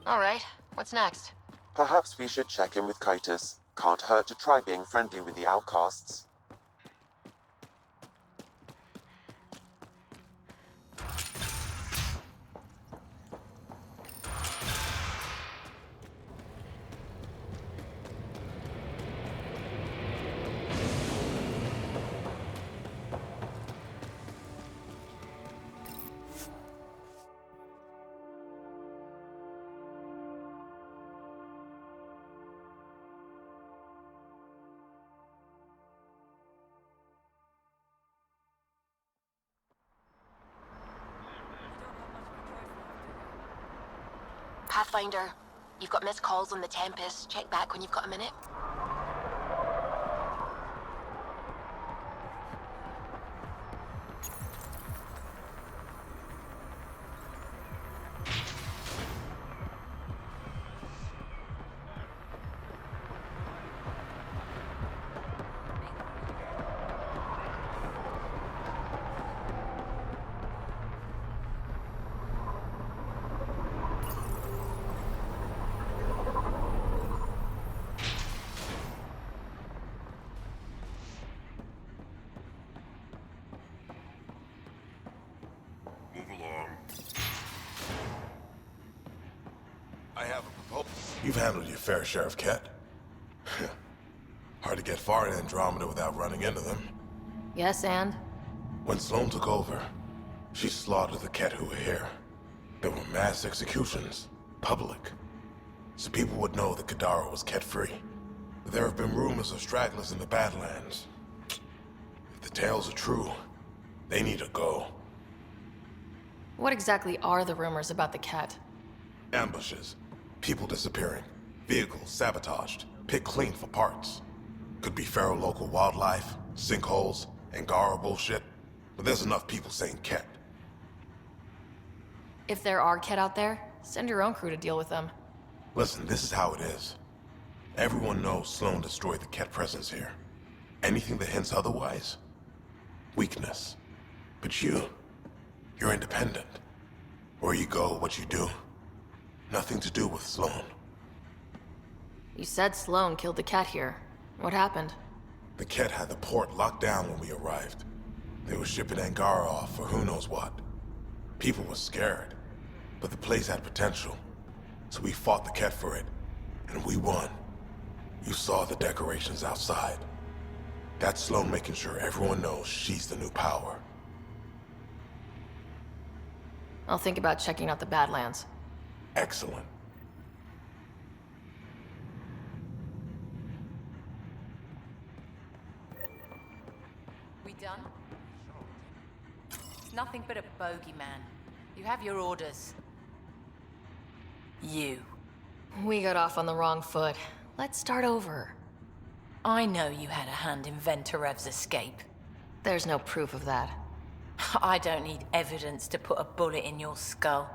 All right, what's next? Perhaps we should check in with Kitus. Can't hurt to try being friendly with the outcasts. Pathfinder, you've got missed calls on the Tempest. Check back when you've got a minute. I have a proposal. You've handled your fair share of Ket. Hard to get far in Andromeda without running into them. Yes, and? When Sloane took over, she slaughtered the Ket who were here. There were mass executions, public. So people would know that Kadara was Ket-free. But there have been rumors of stragglers in the Badlands. If the tales are true, they need to go. What exactly are the rumors about the Ket? Ambushes, people disappearing, vehicles sabotaged, picked clean for parts. Could be feral local wildlife, sinkholes, Angara bullshit. But there's enough people saying Ket. If there are Ket out there, send your own crew to deal with them. Listen, this is how it is. Everyone knows Sloane destroyed the Ket presence here. Anything that hints otherwise, weakness. But you're independent. Where you go, what you do. Nothing to do with Sloane. You said Sloane killed the Ket here. What happened? The Ket had the port locked down when we arrived. They were shipping Angara off for who knows what. People were scared, but the place had potential. So we fought the Ket for it, and we won. You saw the decorations outside. That's Sloane making sure everyone knows she's the new power. I'll think about checking out the Badlands. Excellent. We done? It's nothing but a bogeyman. You have your orders. You. We got off on the wrong foot. Let's start over. I know you had a hand in Venturev's escape. There's no proof of that. I don't need evidence to put a bullet in your skull.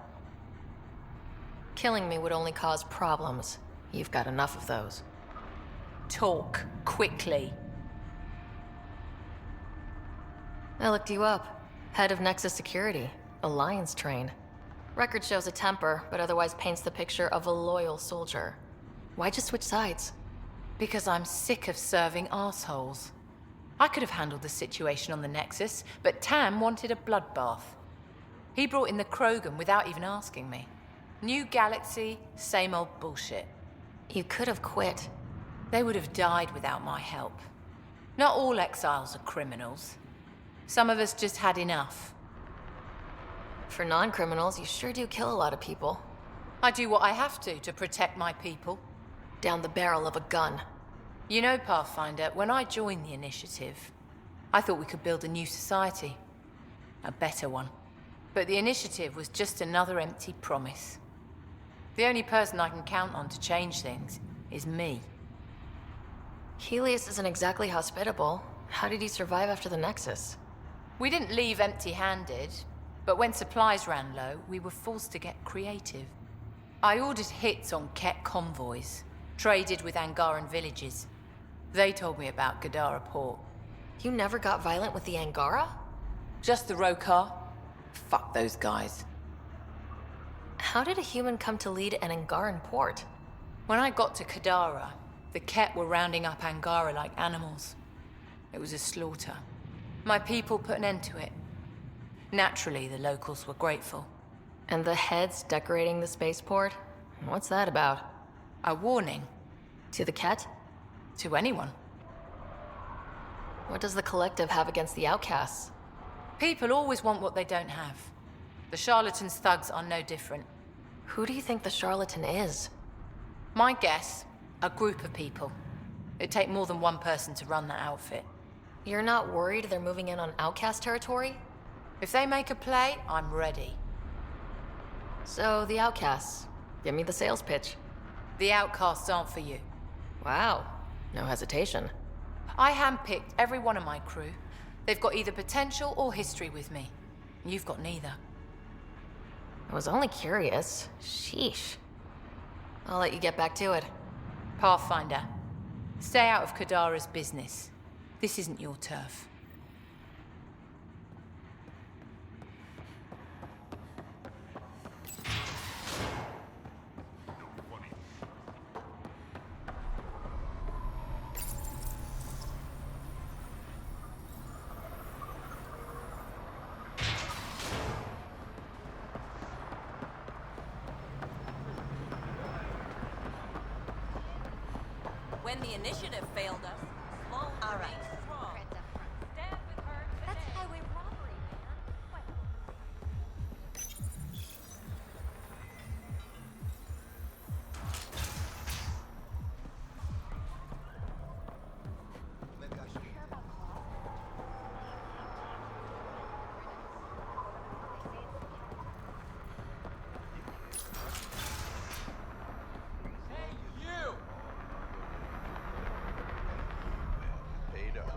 Killing me would only cause problems. You've got enough of those. Talk, quickly. I looked you up. Head of Nexus Security. Alliance trained. Record shows a temper, but otherwise paints the picture of a loyal soldier. Why'd you switch sides? Because I'm sick of serving assholes. I could have handled the situation on the Nexus, but Tam wanted a bloodbath. He brought in the Krogan without even asking me. New galaxy, same old bullshit. You could have quit. They would have died without my help. Not all exiles are criminals. Some of us just had enough. For non-criminals, you sure do kill a lot of people. I do what I have to protect my people. Down the barrel of a gun. You know, Pathfinder, when I joined the Initiative, I thought we could build a new society. A better one. But the Initiative was just another empty promise. The only person I can count on to change things is me. Helios isn't exactly hospitable. How did he survive after the Nexus? We didn't leave empty-handed, but when supplies ran low, we were forced to get creative. I ordered hits on Ket convoys, traded with Angaran villages. They told me about Gadara port. You never got violent with the Angara? Just the Rokar? Fuck those guys. How did a human come to lead an Angaran port? When I got to Kadara, the Ket were rounding up Angara like animals. It was a slaughter. My people put an end to it. Naturally, the locals were grateful. And the heads decorating the spaceport? What's that about? A warning To the Ket? to anyone. What does the Collective have against the outcasts? People always want what they don't have. The charlatans' thugs are no different. Who do you think the charlatan is? My guess, a group of people. It'd take more than one person to run that outfit. You're not worried they're moving in on outcast territory? If they make a play, I'm ready. So, the outcasts. Give me the sales pitch. The outcasts aren't for you. Wow. No hesitation. I handpicked every one of my crew. They've got either potential or history with me. You've got neither. I was only curious. Sheesh. I'll let you get back to it. Pathfinder, stay out of Kadara's business. This isn't your turf. When the Initiative failed us, Sloan remained strong. Stand with her today. That's highway robbery, man. What?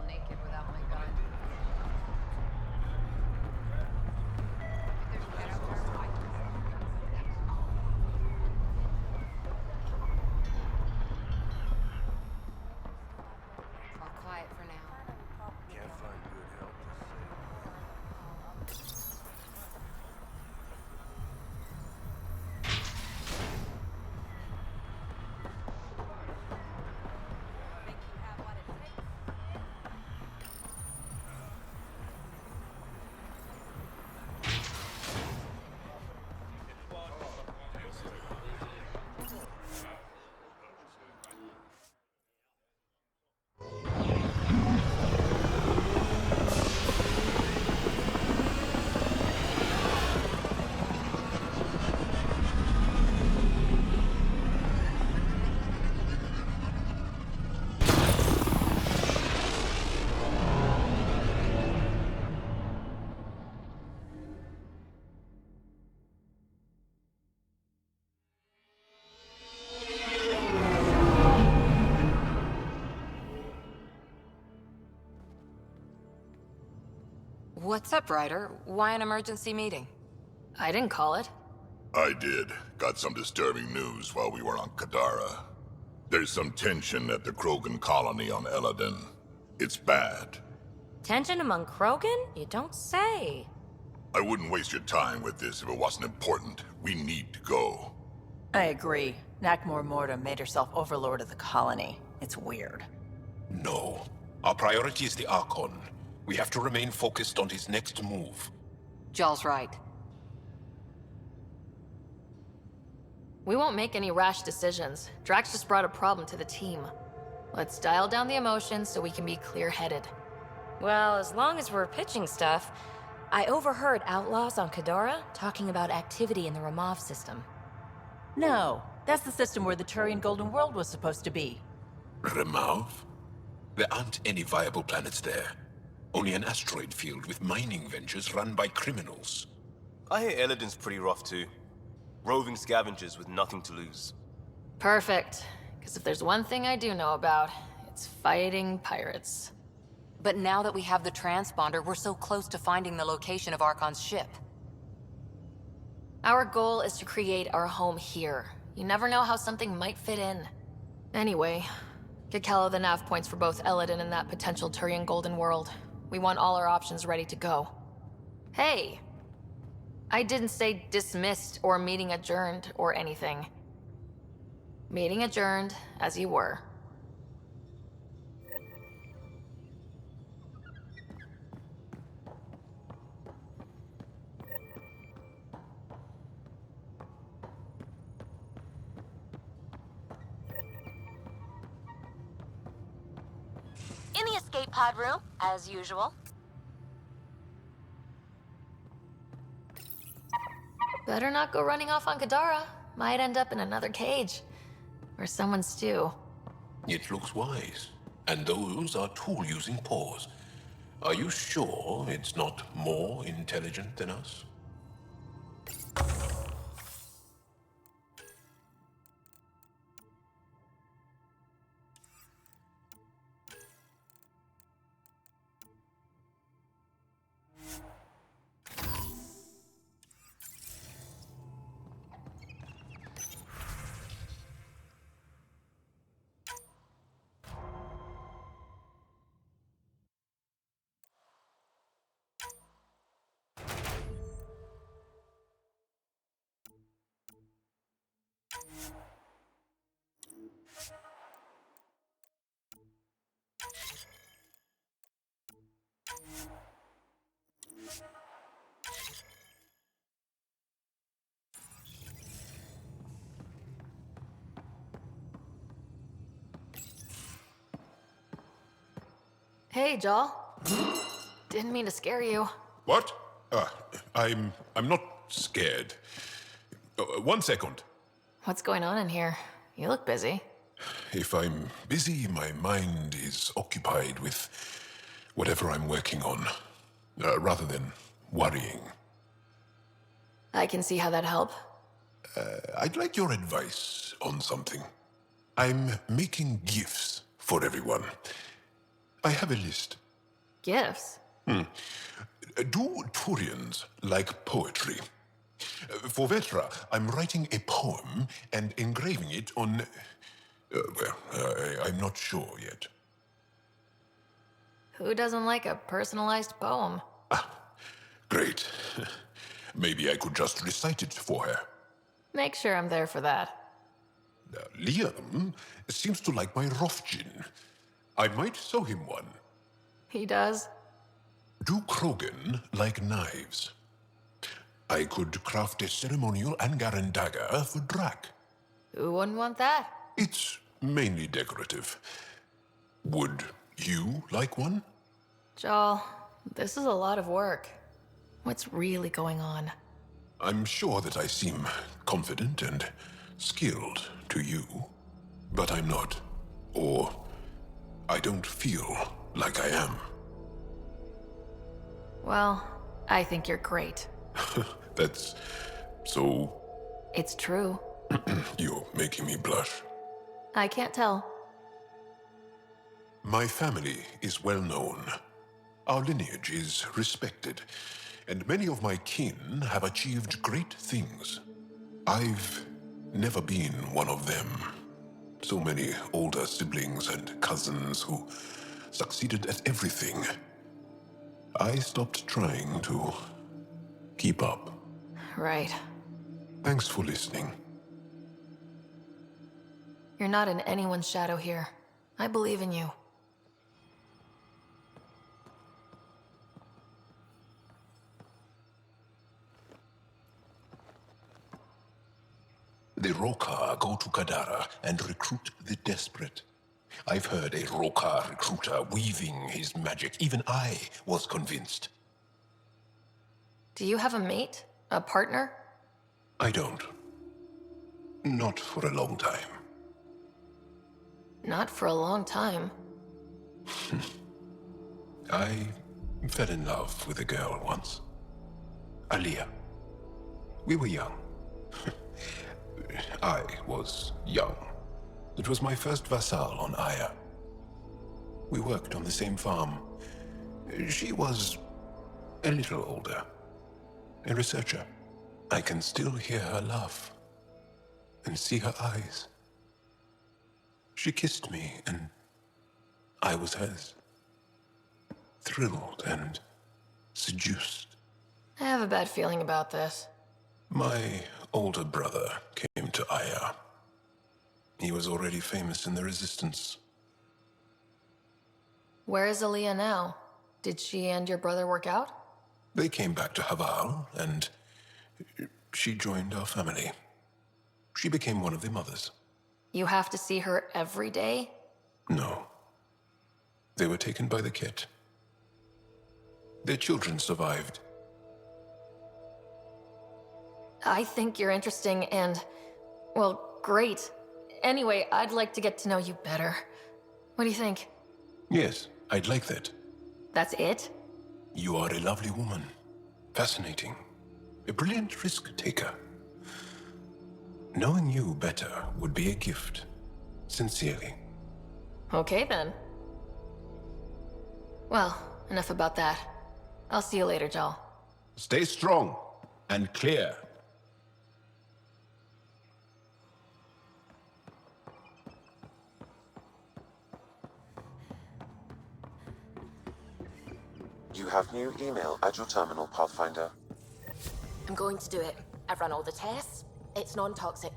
Naked without my gun. If there's a cat out there, I can all quiet for now. Can't find good help to say. Think you have what it takes? What's up, Ryder? Why an emergency meeting? I didn't call it. I did. Got some disturbing news while we were on Kadara. There's some tension at the Krogan colony on Eladin. It's bad. Tension among Krogan? You don't say. I wouldn't waste your time with this if it wasn't important. We need to go. I agree. Nakmor Morta made herself overlord of the colony. It's weird. No. Our priority is the Archon. We have to remain focused on his next move. Jaw's right. We won't make any rash decisions. Drax just brought a problem to the team. Let's dial down the emotions so we can be clear-headed. Well, as long as we're pitching stuff, I overheard outlaws on Kadara talking about activity in the Ramov system. No, that's the system where the Turian Golden World was supposed to be. Remov? There aren't any viable planets there. Only an asteroid field with mining ventures run by criminals. I hear Elodin's pretty rough too. Roving scavengers with nothing to lose. Perfect. Because if there's one thing I do know about, it's fighting pirates. But now that we have the transponder, we're so close to finding the location of Archon's ship. Our goal is to create our home here. You never know how something might fit in. Anyway, get Kello the nav points for both Elodin and that potential Turian Golden World. We want all our options ready to go. Hey! I didn't say dismissed or meeting adjourned or anything. Meeting adjourned, as you were. In the escape pod room, as usual. Better not go running off on Kadara. Might end up in another cage. Or someone's stew. It looks wise. And those are tool-using paws. Are you sure it's not more intelligent than us? Hey, Joel. Didn't mean to scare you. What? I'm not scared. 1 second. What's going on in here? You look busy. If I'm busy, my mind is occupied with whatever I'm working on, rather than worrying. I can see how that'd help. I'd like your advice on something. I'm making gifts for everyone. I have a list. Gifts? Do Turians like poetry? For Vetra, I'm writing a poem and engraving it on... I'm not sure yet. Who doesn't like a personalized poem? Great. Maybe I could just recite it for her. Make sure I'm there for that. Liam seems to like my Rofgin. I might sew him one. He does? Do Krogan like knives? I could craft a ceremonial Angaran dagger for Drac. Who wouldn't want that? It's mainly decorative. Would you like one? Joel, this is a lot of work. What's really going on? I'm sure that I seem confident and skilled to you, but I'm not. Or I don't feel like I am. Well, I think you're great. That's so... It's true. You're making me blush. I can't tell. My family is well known. Our lineage is respected, and many of my kin have achieved great things. I've never been one of them. So many older siblings and cousins who succeeded at everything. I stopped trying to keep up. Right. Thanks for listening. You're not in anyone's shadow here. I believe in you. The Rokar go to Kadara and recruit the desperate. I've heard a Rokar recruiter weaving his magic. Even I was convinced. Do you have a mate? A partner? I don't. Not for a long time. Not for a long time. I fell in love with a girl once. Aliyah. We were young. I was young. It was my first vassal on Aya. We worked on the same farm. She was a little older. A researcher. I can still hear her laugh and see her eyes. She kissed me and I was hers. Thrilled and seduced. I have a bad feeling about this. My older brother came to Aya. He was already famous in the Resistance. Where is Aaliyah now? Did she and your brother work out? They came back to Haval, and she joined our family. She became one of the mothers. You have to see her every day? No. They were taken by the Ket. Their children survived. I think you're interesting and, well, great. Anyway, I'd like to get to know you better. What do you think? Yes, I'd like that. That's it? You are a lovely woman. Fascinating. A brilliant risk-taker. Knowing you better would be a gift. Sincerely. Okay, then. Well, enough about that. I'll see you later, Jal. Stay strong and clear. You have new email at your terminal, Pathfinder. I'm going to do it. I've run all the tests. It's non-toxic.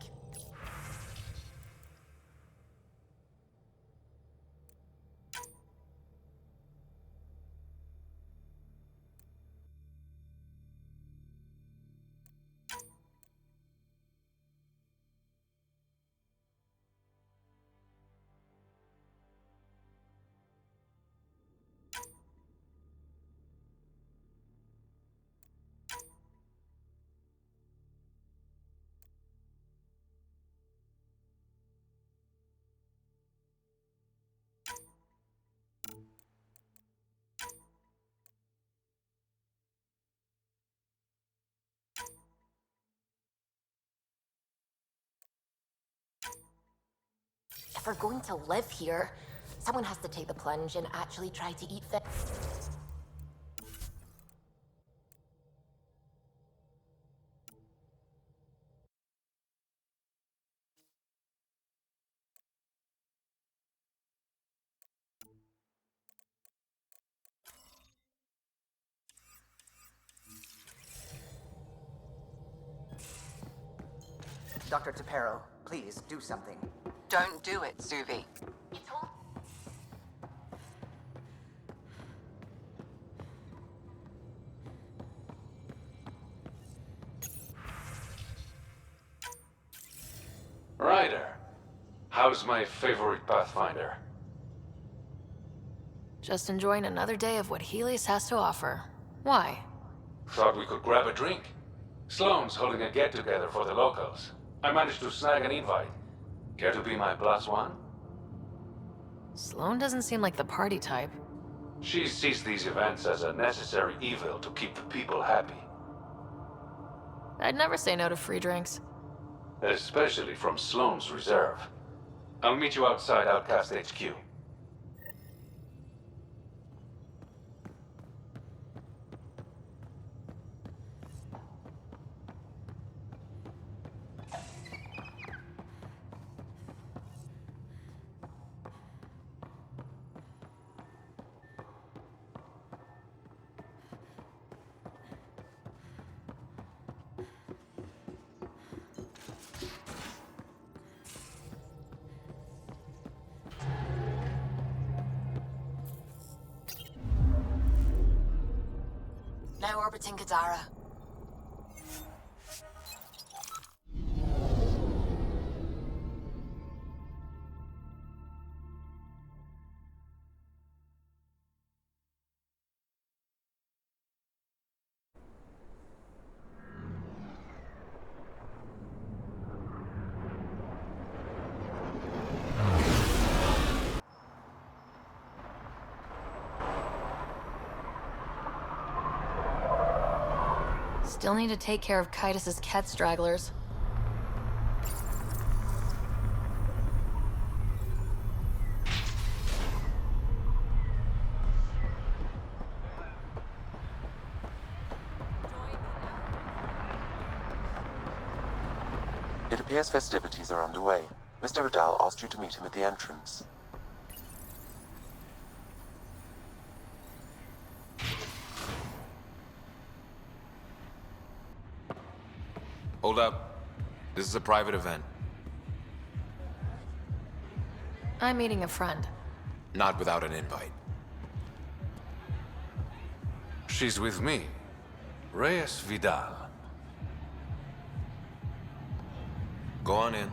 If we're going to live here, someone has to take the plunge and actually try to eat fit. Dr. Tapero, please do something. Don't do it, Suvi. Ryder, how's my favorite Pathfinder? Just enjoying another day of what Helios has to offer. Why? Thought we could grab a drink. Sloane's holding a get-together for the locals. I managed to snag an invite. Care to be my +1? Sloane doesn't seem like the party type. She sees these events as a necessary evil to keep the people happy. I'd never say no to free drinks. Especially from Sloane's reserve. I'll meet you outside Outcast HQ. Now orbiting Kadara. Still need to take care of Kitus's cat stragglers. It appears festivities are underway. Mr. Vidal asked you to meet him at the entrance. Hold up. This is a private event. I'm meeting a friend. Not without an invite. She's with me. Reyes Vidal. Go on in.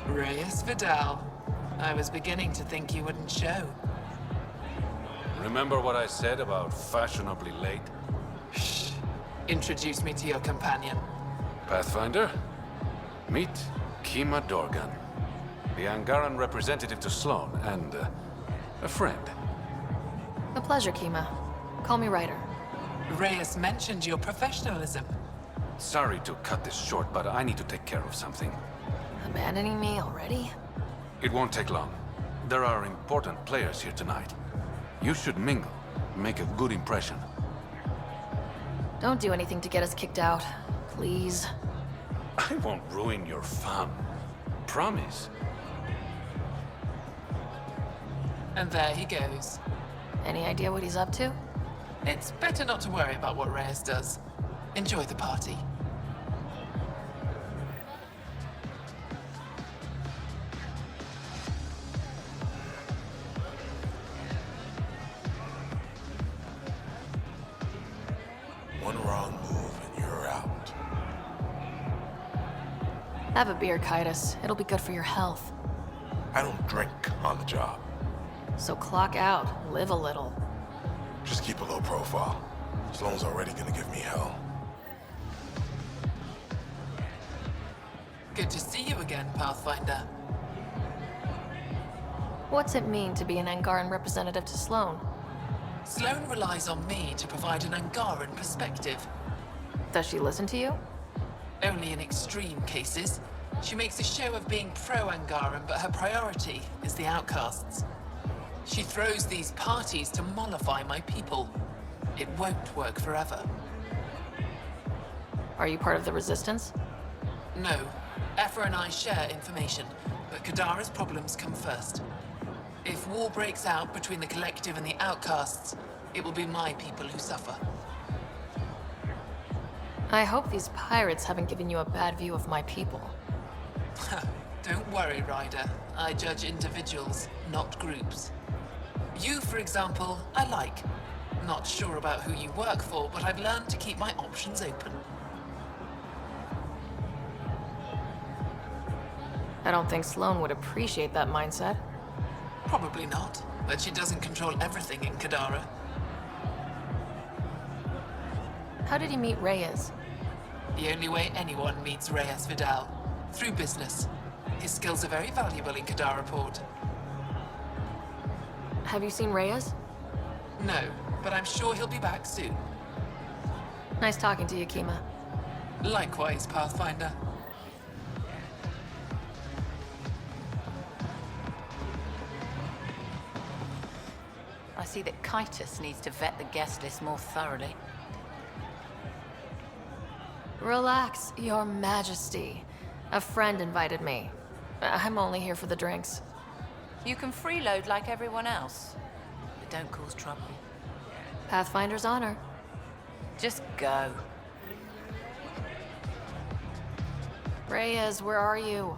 Reyes Vidal. I was beginning to think you wouldn't show. Remember what I said about fashionably late? Shh. Introduce me to your companion. Pathfinder, meet Kima Dorgan, the Angaran representative to Sloan, and a friend. A pleasure, Kima. Call me Ryder. Reyes mentioned your professionalism. Sorry to cut this short, but I need to take care of something. Abandoning me already? It won't take long. There are important players here tonight. You should mingle, make a good impression. Don't do anything to get us kicked out, please. I won't ruin your fun. Promise. And there he goes. Any idea what he's up to? It's better not to worry about what Reyes does. Enjoy the party. One wrong move and you're out. Have a beer, Kitus. It'll be good for your health. I don't drink on the job. So clock out. Live a little. Just keep a low profile. Sloan's already gonna give me hell. Good to see you again, Pathfinder. What's it mean to be an Angaran representative to Sloan? Sloan relies on me to provide an Angaran perspective. Does she listen to you? Only in extreme cases. She makes a show of being pro-Angaran, but her priority is the outcasts. She throws these parties to mollify my people. It won't work forever. Are you part of the Resistance? No. Aphra and I share information, but Kadara's problems come first. If war breaks out between the Collective and the Outcasts, it will be my people who suffer. I hope these pirates haven't given you a bad view of my people. Don't worry, Ryder. I judge individuals, not groups. You, for example, I like. Not sure about who you work for, but I've learned to keep my options open. I don't think Sloan would appreciate that mindset. Probably not, but she doesn't control everything in Kadara. How did he meet Reyes? The only way anyone meets Reyes Vidal. Through business. His skills are very valuable in Kadara Port. Have you seen Reyes? No, but I'm sure he'll be back soon. Nice talking to you, Kima. Likewise, Pathfinder. I see that Kitus needs to vet the guest list more thoroughly. Relax, Your Majesty. A friend invited me. I'm only here for the drinks. You can freeload like everyone else, but don't cause trouble. Pathfinder's honor. Just go. Reyes, where are you?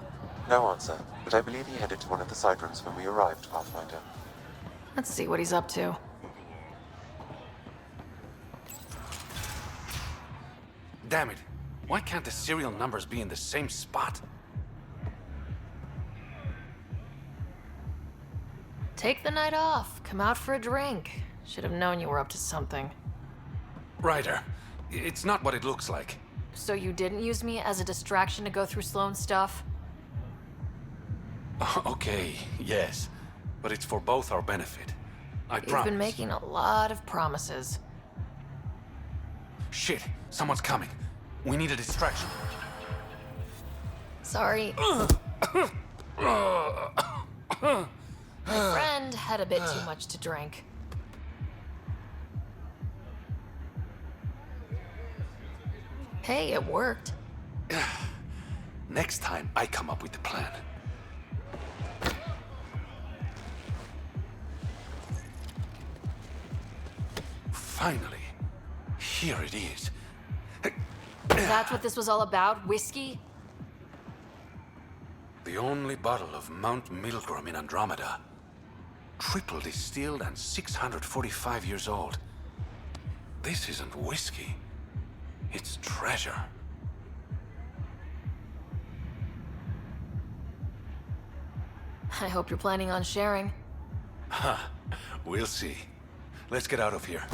No answer, but I believe he headed to one of the side rooms when we arrived, Pathfinder. Let's see what he's up to. Damn it. Why can't the serial numbers be in the same spot? Take the night off. Come out for a drink. Should have known you were up to something. Ryder, it's not what it looks like. So you didn't use me as a distraction to go through Sloan's stuff? Okay, yes. But it's for both our benefit. I promise. You've been making a lot of promises. Shit, someone's coming. We need a distraction. Sorry. My friend had a bit too much to drink. Hey, it worked. Next time, I come up with the plan. Finally. Here it is. That's what this was all about? Whiskey? The only bottle of Mount Milgram in Andromeda. Triple distilled and 645 years old. This isn't whiskey. It's treasure. I hope you're planning on sharing. Huh. We'll see. Let's get out of here.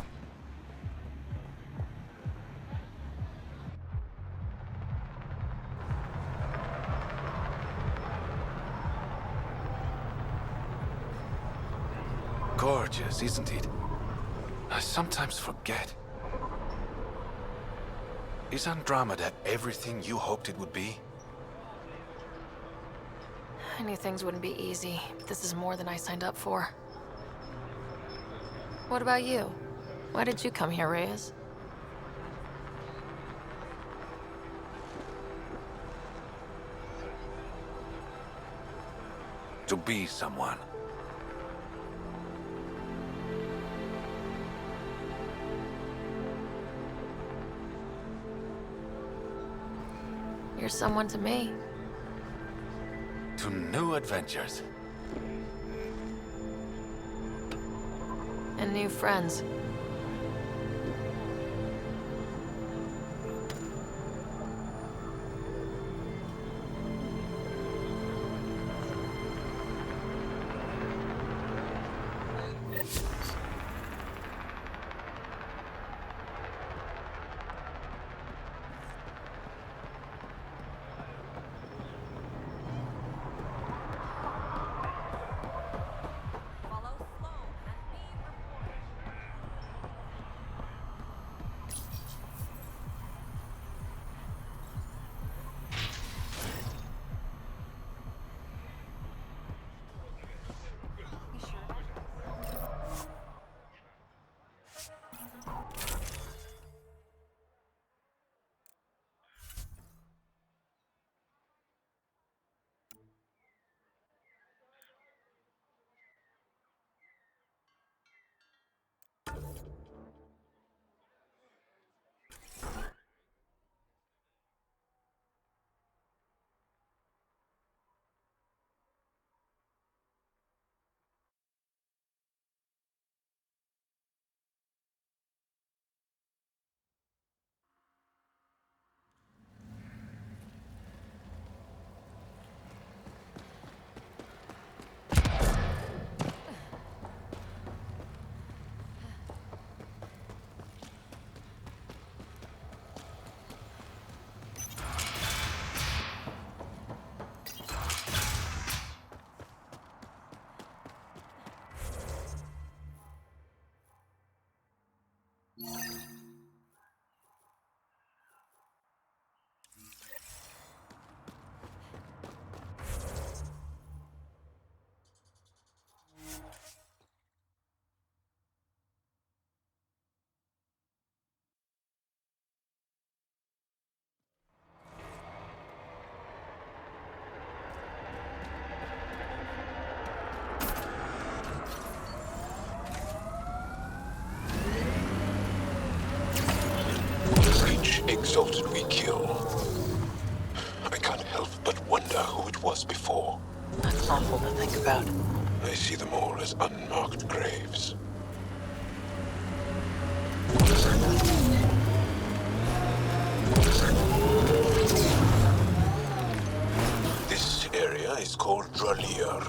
Gorgeous, isn't it? I sometimes forget. Is Andromeda everything you hoped it would be? I knew things wouldn't be easy, but this is more than I signed up for. What about you? Why did you come here, Reyes? To be someone. You're someone to me. To new adventures. And new friends. Exalted we kill. I can't help but wonder who it was before. That's awful to think about. I see them all as unmarked graves. This area is called Ryder.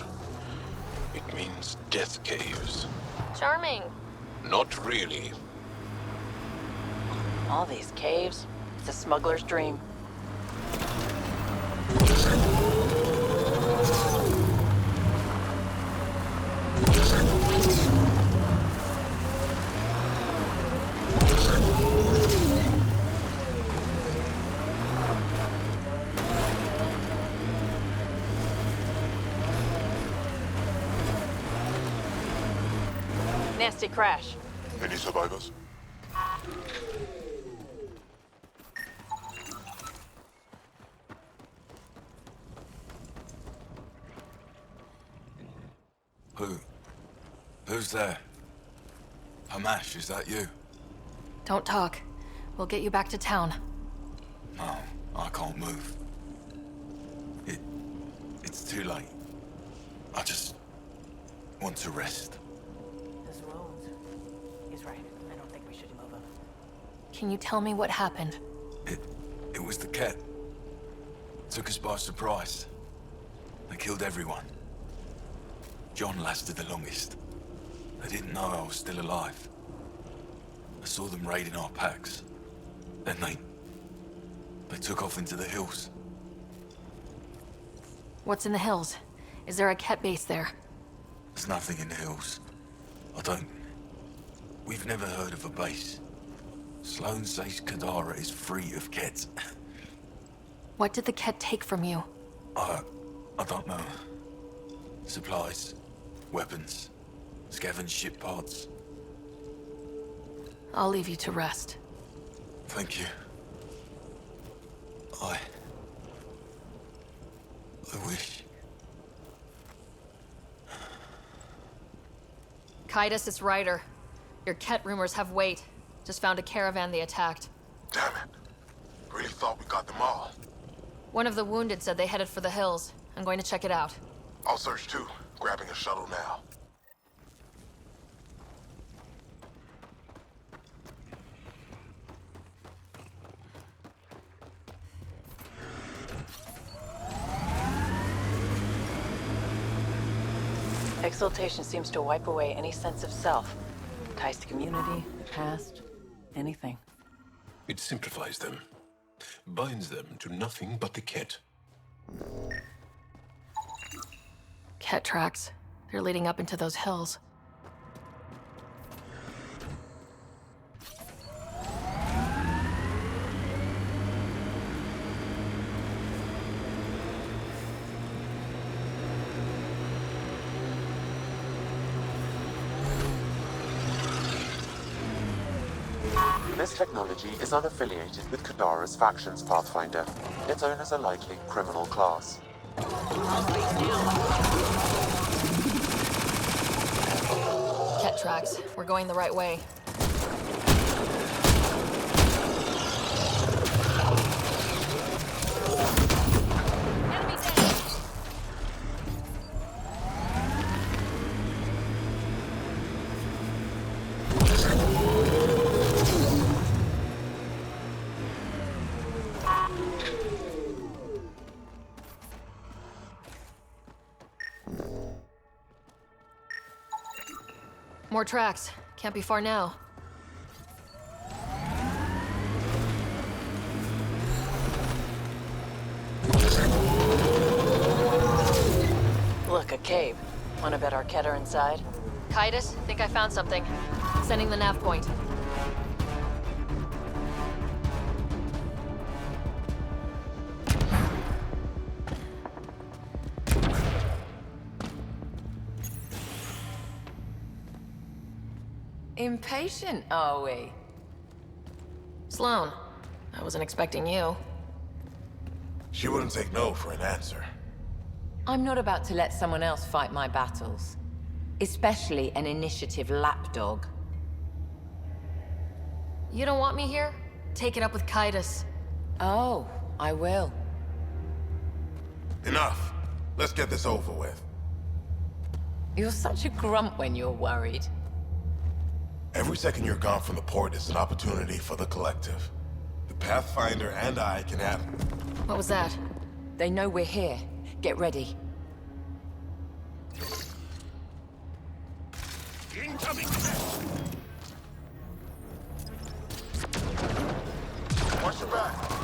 It means death caves. Charming. Not really. All these caves. It's a smuggler's dream. nasty crash. Any survivors? Who's there? Hamash, is that you? Don't talk. We'll get you back to town. No, I can't move. It's too late. I just want to rest. His wounds. He's right. I don't think we should move him. Can you tell me what happened? It was the Ket. Took us by surprise. They killed everyone. John lasted the longest. They didn't know I was still alive. I saw them raiding our packs. Then they took off into the hills. What's in the hills? Is there a Ket base there? There's nothing in the hills. We've never heard of a base. Sloane says Kadara is free of Kets. What did the Ket take from you? I don't know. Supplies, weapons, scavenged ship parts. I'll leave you to rest. Thank you. I wish. Kaitis, it's Ryder. Your Ket rumors have weight. Just found a caravan they attacked. Damn it. Really thought we got them all. One of the wounded said they headed for the hills. I'm going to check it out. I'll search too. Grabbing a shuttle now. Exaltation seems to wipe away any sense of self. Ties to community, past, anything. It simplifies them. Binds them to nothing but the Ket. Ket tracks. They're leading up into those hills. This technology is unaffiliated with Kadara's factions, Pathfinder. Its owners are likely criminal class. Ket tracks. We're going the right way. More tracks. Can't be far now. Look, a cave. Wanna bet our Ket are inside? Kaitis, think I found something. Sending the nav point. Impatient, are we? Sloane, I wasn't expecting you. She wouldn't take no for an answer. I'm not about to let someone else fight my battles. Especially an initiative lapdog. You don't want me here? Take it up with Kaitis. Oh, I will. Enough. Let's get this over with. You're such a grump when you're worried. Every second you're gone from the port is an opportunity for the collective. The Pathfinder and I can have... What was that? They know we're here. Get ready. Incoming! Watch your back.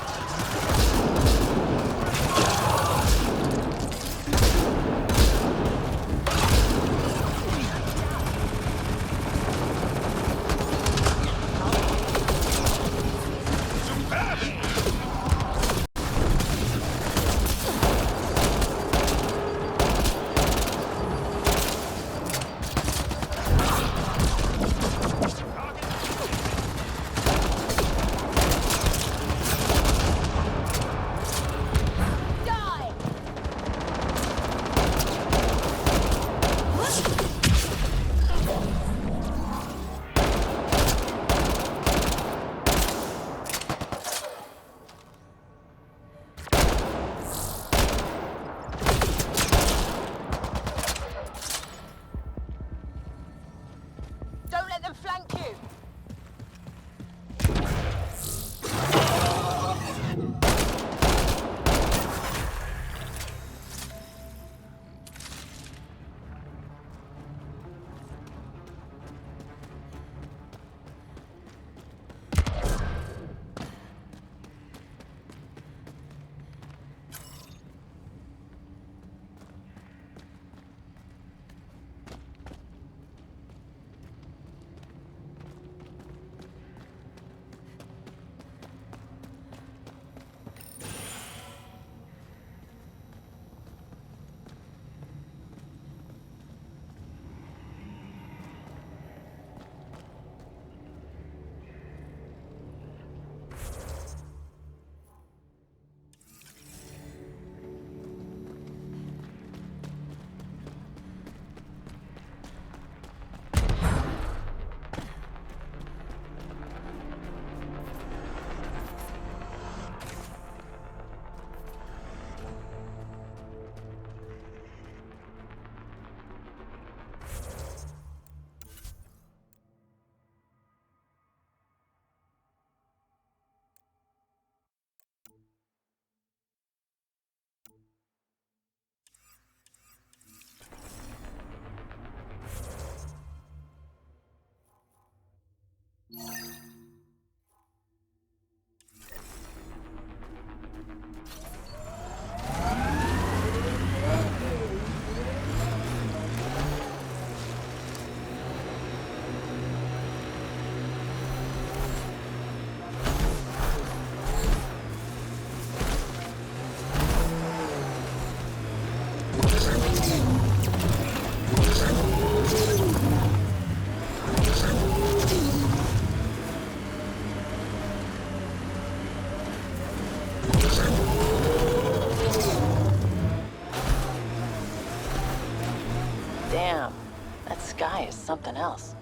something else.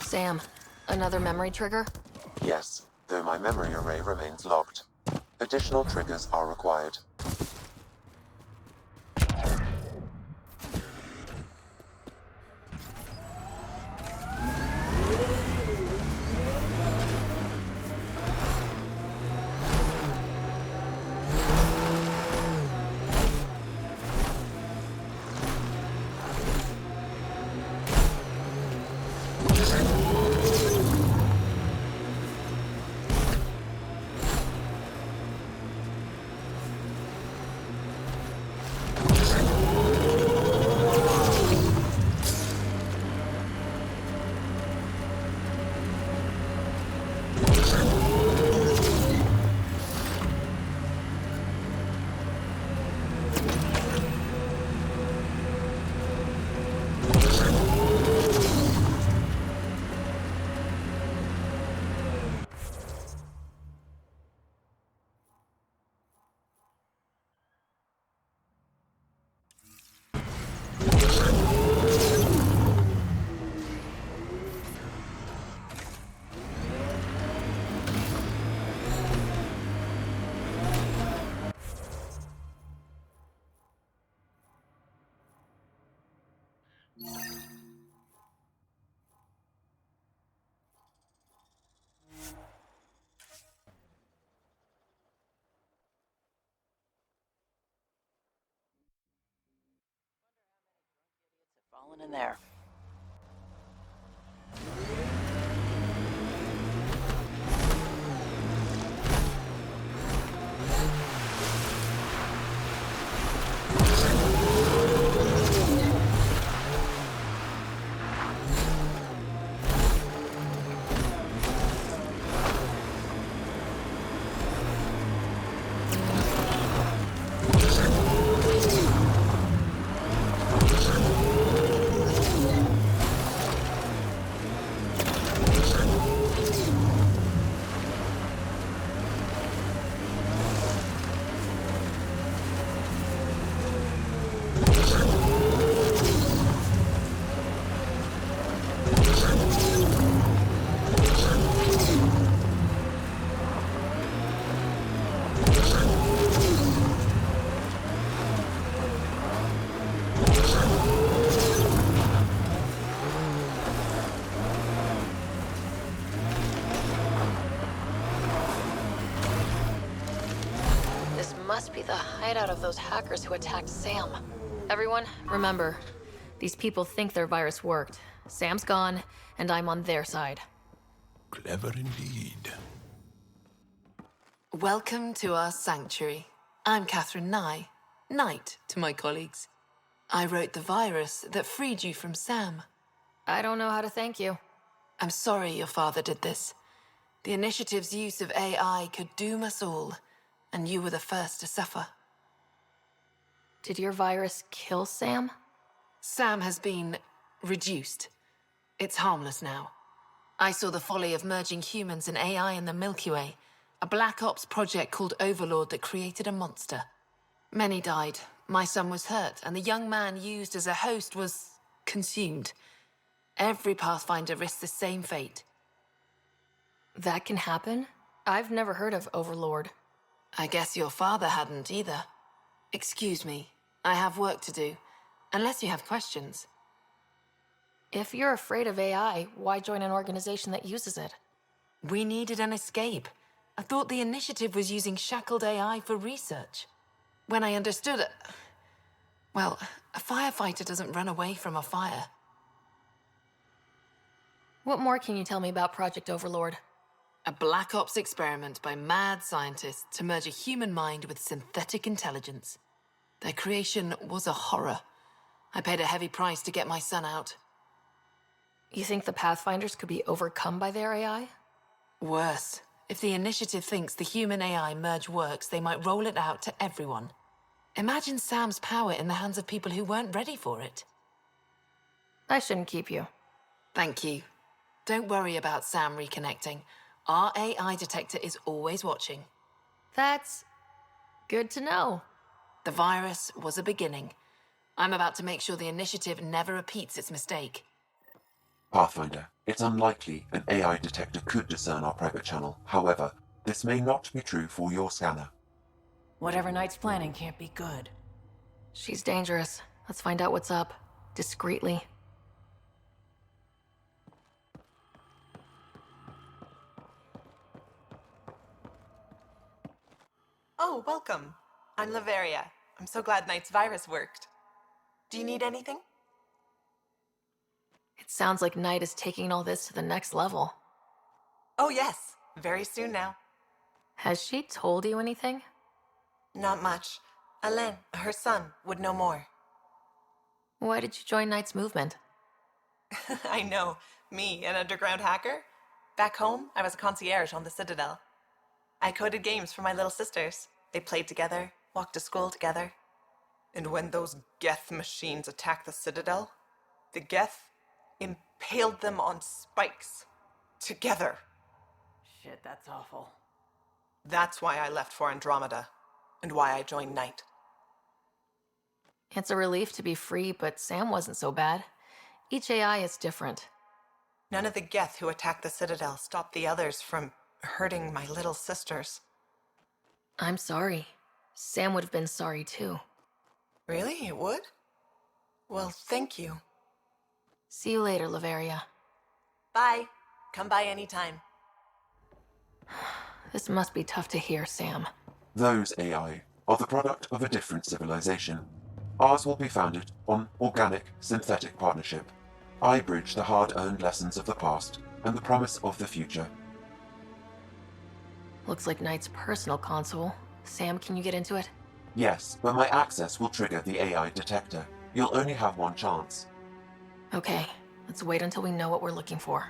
Sam, another memory trigger? Yes, though my memory array remains locked. Additional triggers are required. Falling in there. Must be the hideout of those hackers who attacked Sam. Everyone, remember, these people think their virus worked. Sam's gone, and I'm on their side. Clever indeed. Welcome to our sanctuary. I'm Catherine Nye, Knight to my colleagues. I wrote the virus that freed you from Sam. I don't know how to thank you. I'm sorry your father did this. The Initiative's use of AI could doom us all, and you were the first to suffer. Did your virus kill Sam? Sam has been reduced. It's harmless now. I saw the folly of merging humans and AI in the Milky Way, a Black Ops project called Overlord that created a monster. Many died. My son was hurt, and the young man used as a host was consumed. Every Pathfinder risks the same fate. That can happen? I've never heard of Overlord. I guess your father hadn't either. Excuse me, I have work to do, unless you have questions. If you're afraid of AI, why join an organization that uses it? We needed an escape. I thought the Initiative was using shackled AI for research. When I understood it... Well, a firefighter doesn't run away from a fire. What more can you tell me about Project Overlord? A Black Ops experiment by mad scientists to merge a human mind with synthetic intelligence. Their creation was a horror. I paid a heavy price to get my son out. You think the Pathfinders could be overcome by their AI? Worse, if the Initiative thinks the human-AI merge works, they might roll it out to everyone. Imagine Sam's power in the hands of people who weren't ready for it. I shouldn't keep you. Thank you. Don't worry about Sam reconnecting. Our AI detector is always watching. That's good to know. The virus was a beginning. I'm about to make sure the Initiative never repeats its mistake. Pathfinder, it's unlikely an AI detector could discern our private channel. However, this may not be true for your scanner. Whatever Knight's planning can't be good. She's dangerous. Let's find out what's up. Discreetly. Oh, welcome. I'm Laveria. I'm so glad Knight's virus worked. Do you need anything? It sounds like Knight is taking all this to the next level. Oh, yes. Very soon now. Has she told you anything? Not much. Alain, her son, would know more. Why did you join Knight's movement? I know. Me, an underground hacker? Back home, I was a concierge on the Citadel. I coded games for my little sisters. They played together, walked to school together. And when those Geth machines attacked the Citadel, the Geth impaled them on spikes. Together. Shit, that's awful. That's why I left for Andromeda, and why I joined Knight. It's a relief to be free, but Sam wasn't so bad. Each AI is different. None of the Geth who attacked the Citadel stopped the others from hurting my little sisters. I'm sorry. Sam would have been sorry too. Really? It would? Well, thank you. See you later, Laveria. Bye. Come by anytime. This must be tough to hear, Sam. Those AI are the product of a different civilization. Ours will be founded on organic, synthetic partnership. I bridge the hard-earned lessons of the past and the promise of the future. Looks like Knight's personal console. Sam, can you get into it? Yes, but my access will trigger the AI detector. You'll only have one chance. Okay, let's wait until we know what we're looking for.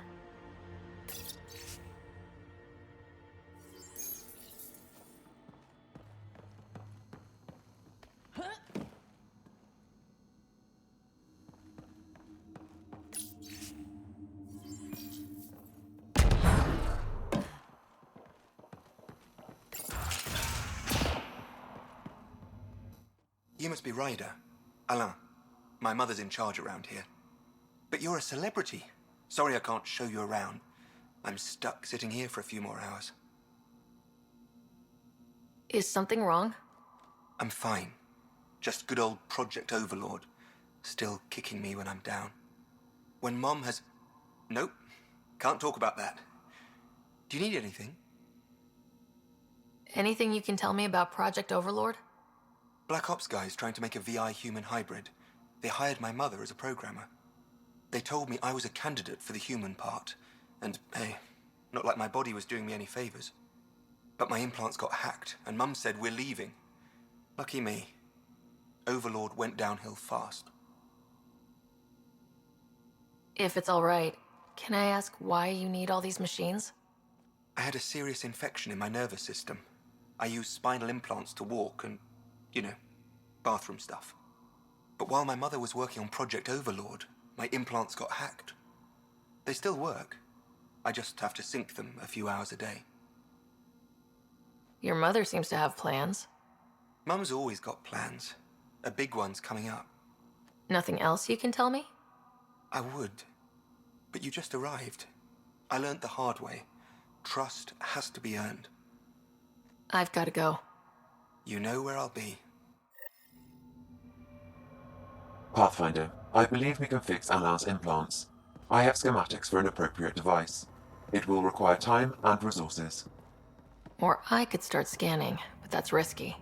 You must be Ryder. Alain. My mother's in charge around here. But you're a celebrity. Sorry I can't show you around. I'm stuck sitting here for a few more hours. Is something wrong? I'm fine. Just good old Project Overlord. Still kicking me when I'm down. When Mom has... Nope. Can't talk about that. Do you need anything? Anything you can tell me about Project Overlord? Black Ops guys trying to make a VI human hybrid. They hired my mother as a programmer. They told me I was a candidate for the human part. And, hey, not like my body was doing me any favors. But my implants got hacked, and Mum said we're leaving. Lucky me. Overlord went downhill fast. If it's all right, can I ask why you need all these machines? I had a serious infection in my nervous system. I used spinal implants to walk and, you know, bathroom stuff. But while my mother was working on Project Overlord, my implants got hacked. They still work. I just have to sync them a few hours a day. Your mother seems to have plans. Mum's always got plans. A big one's coming up. Nothing else you can tell me? I would. But you just arrived. I learned the hard way. Trust has to be earned. I've got to go. You know where I'll be. Pathfinder, I believe we can fix Alain's implants. I have schematics for an appropriate device. It will require time and resources. Or I could start scanning, but that's risky.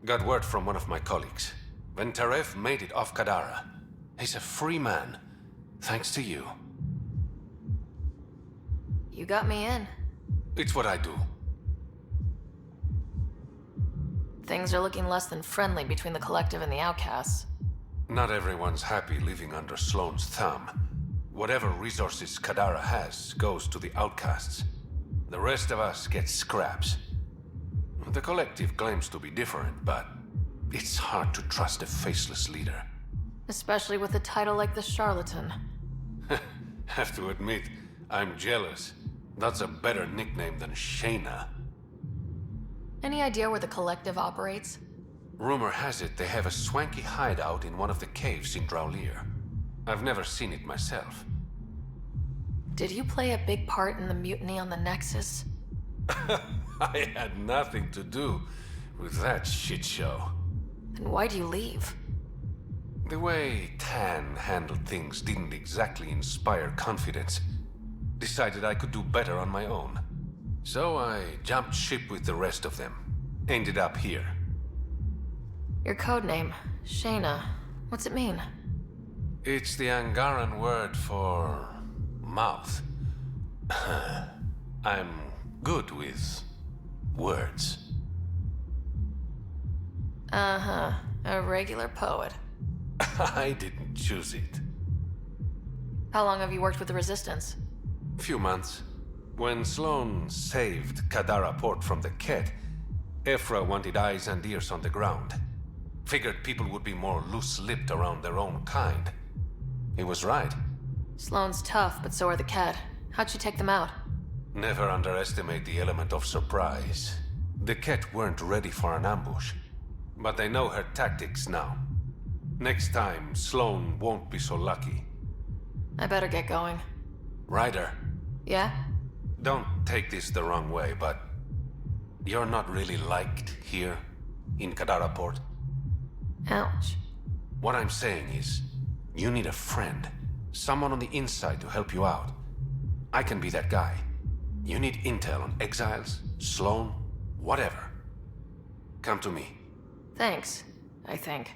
Got word from one of my colleagues. Venterev made it off Kadara. He's a free man, thanks to you. You got me in. It's what I do. Things are looking less than friendly between the Collective and the Outcasts. Not everyone's happy living under Sloane's thumb. Whatever resources Kadara has goes to the Outcasts. The rest of us get scraps. The Collective claims to be different, but it's hard to trust a faceless leader. Especially with a title like the Charlatan. Have to admit, I'm jealous. That's a better nickname than Shayna. Any idea where the Collective operates? Rumor has it they have a swanky hideout in one of the caves in Draulir. I've never seen it myself. Did you play a big part in the mutiny on the Nexus? I had nothing to do with that shit show. Then why'd you leave? The way Tan handled things didn't exactly inspire confidence. Decided I could do better on my own. So I jumped ship with the rest of them. Ended up here. Your codename, Shayna. What's it mean? It's the Angaran word for mouth. I'm good with words. Uh-huh. A regular poet. I didn't choose it. How long have you worked with the Resistance? Few months. When Sloane saved Kadara Port from the Ket, Ephra wanted eyes and ears on the ground. Figured people would be more loose-lipped around their own kind. He was right. Sloane's tough, but so are the Ket. How'd you take them out? Never underestimate the element of surprise. The Ket weren't ready for an ambush, but they know her tactics now. Next time, Sloane won't be so lucky. I better get going. Ryder. Yeah? Don't take this the wrong way, but you're not really liked here in Kadara Port. Ouch. What I'm saying is, you need a friend. Someone on the inside to help you out. I can be that guy. You need intel on exiles, Sloane, whatever. Come to me. Thanks, I think.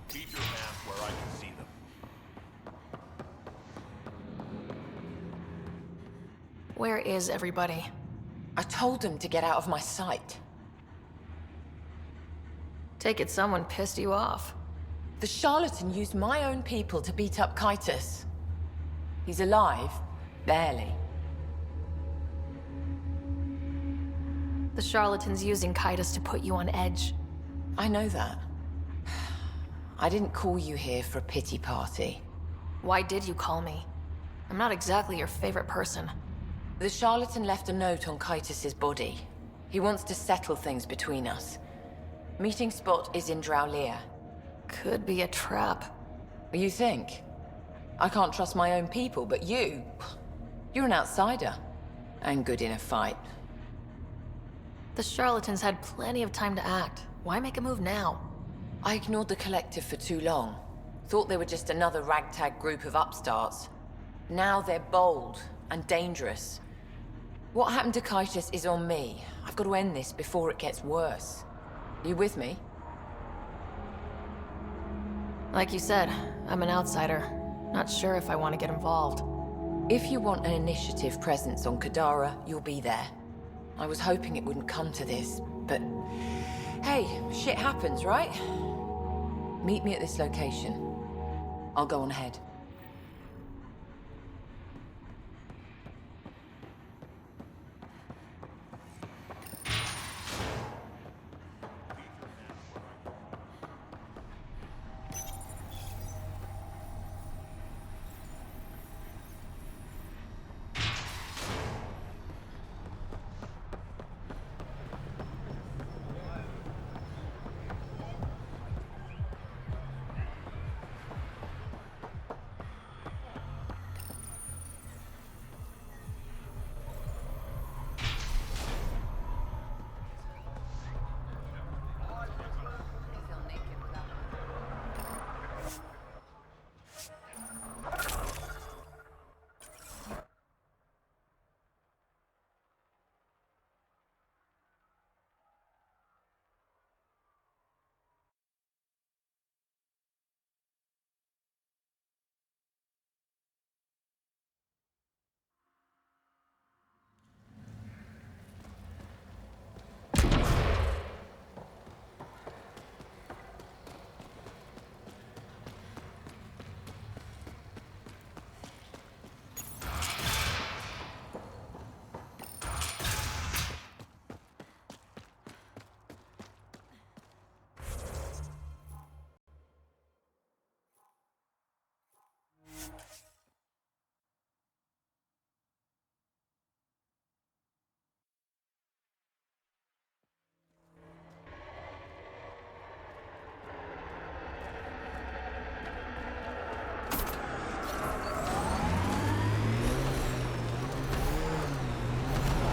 Keep your hands where I can see them. Where is everybody? I told them to get out of my sight. Take it someone pissed you off. The charlatan used my own people to beat up Kaitis. He's alive, barely. The charlatan's using Kaitis to put you on edge. I know that. I didn't call you here for a pity party. Why did you call me? I'm not exactly your favorite person. The charlatan left a note on Kaitis' body. He wants to settle things between us. Meeting spot is in Draulir. Could be a trap. You think? I can't trust my own people, but you're an outsider. And good in a fight. The charlatans had plenty of time to act. Why make a move now? I ignored the Collective for too long. Thought they were just another ragtag group of upstarts. Now they're bold and dangerous. What happened to Kaitis is on me. I've got to end this before it gets worse. You with me? Like you said, I'm an outsider. Not sure if I want to get involved. If you want an initiative presence on Kadara, you'll be there. I was hoping it wouldn't come to this, but... Hey, shit happens, right? Meet me at this location. I'll go on ahead.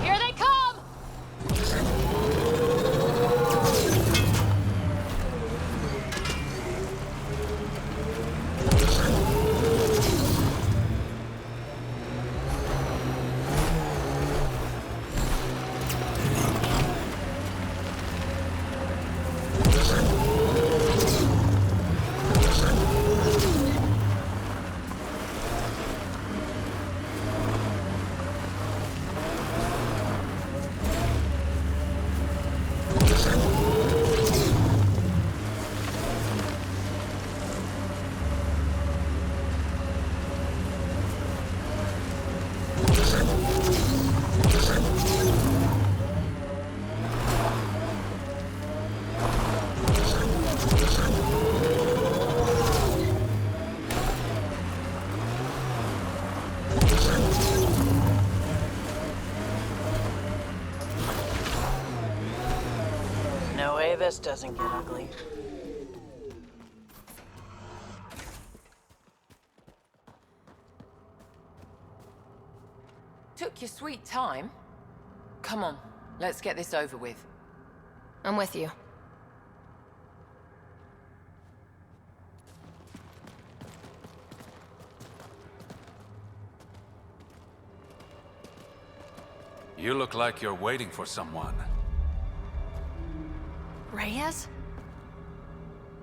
Here they come! No way this doesn't get ugly. Took your sweet time. Come on, let's get this over with. I'm with you. You look like you're waiting for someone. Reyes?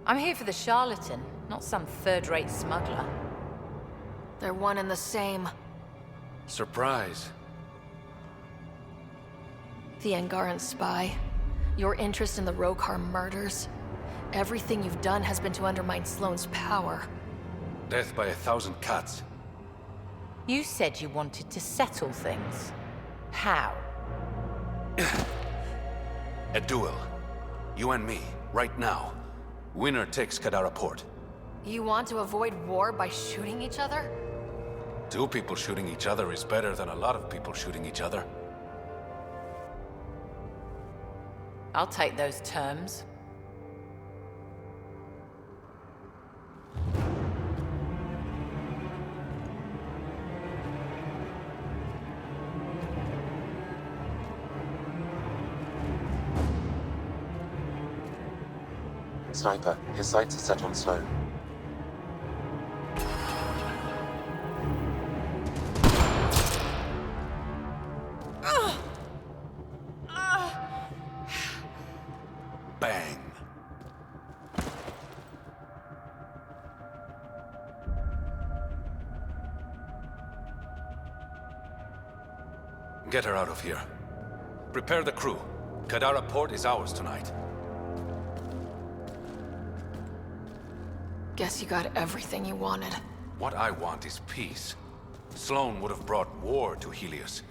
I'm here for the charlatan, not some third-rate smuggler. They're one and the same. Surprise. The Angaran spy. Your interest in the Rokar murders. Everything you've done has been to undermine Sloane's power. Death by 1,000 cuts. You said you wanted to settle things. How? A duel. You and me, right now. Winner takes Kadara Port. You want to avoid war by shooting each other? 2 people shooting each other is better than a lot of people shooting each other. I'll take those terms. Sniper, his sights are set on Sloane. Get her out of here. Prepare the crew. Kadara Port is ours tonight. Guess you got everything you wanted. What I want is peace. Sloane would have brought war to Helios.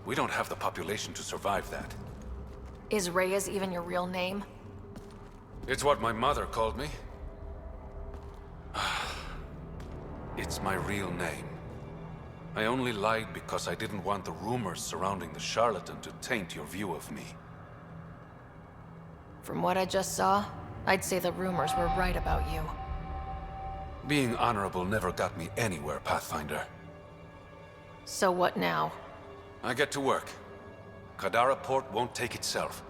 We don't have the population to survive that. Is Reyes even your real name? It's what my mother called me. It's my real name. I only lied because I didn't want the rumors surrounding the charlatan to taint your view of me. From what I just saw, I'd say the rumors were right about you. Being honorable never got me anywhere, Pathfinder. So what now? I get to work. Kadara Port won't take itself.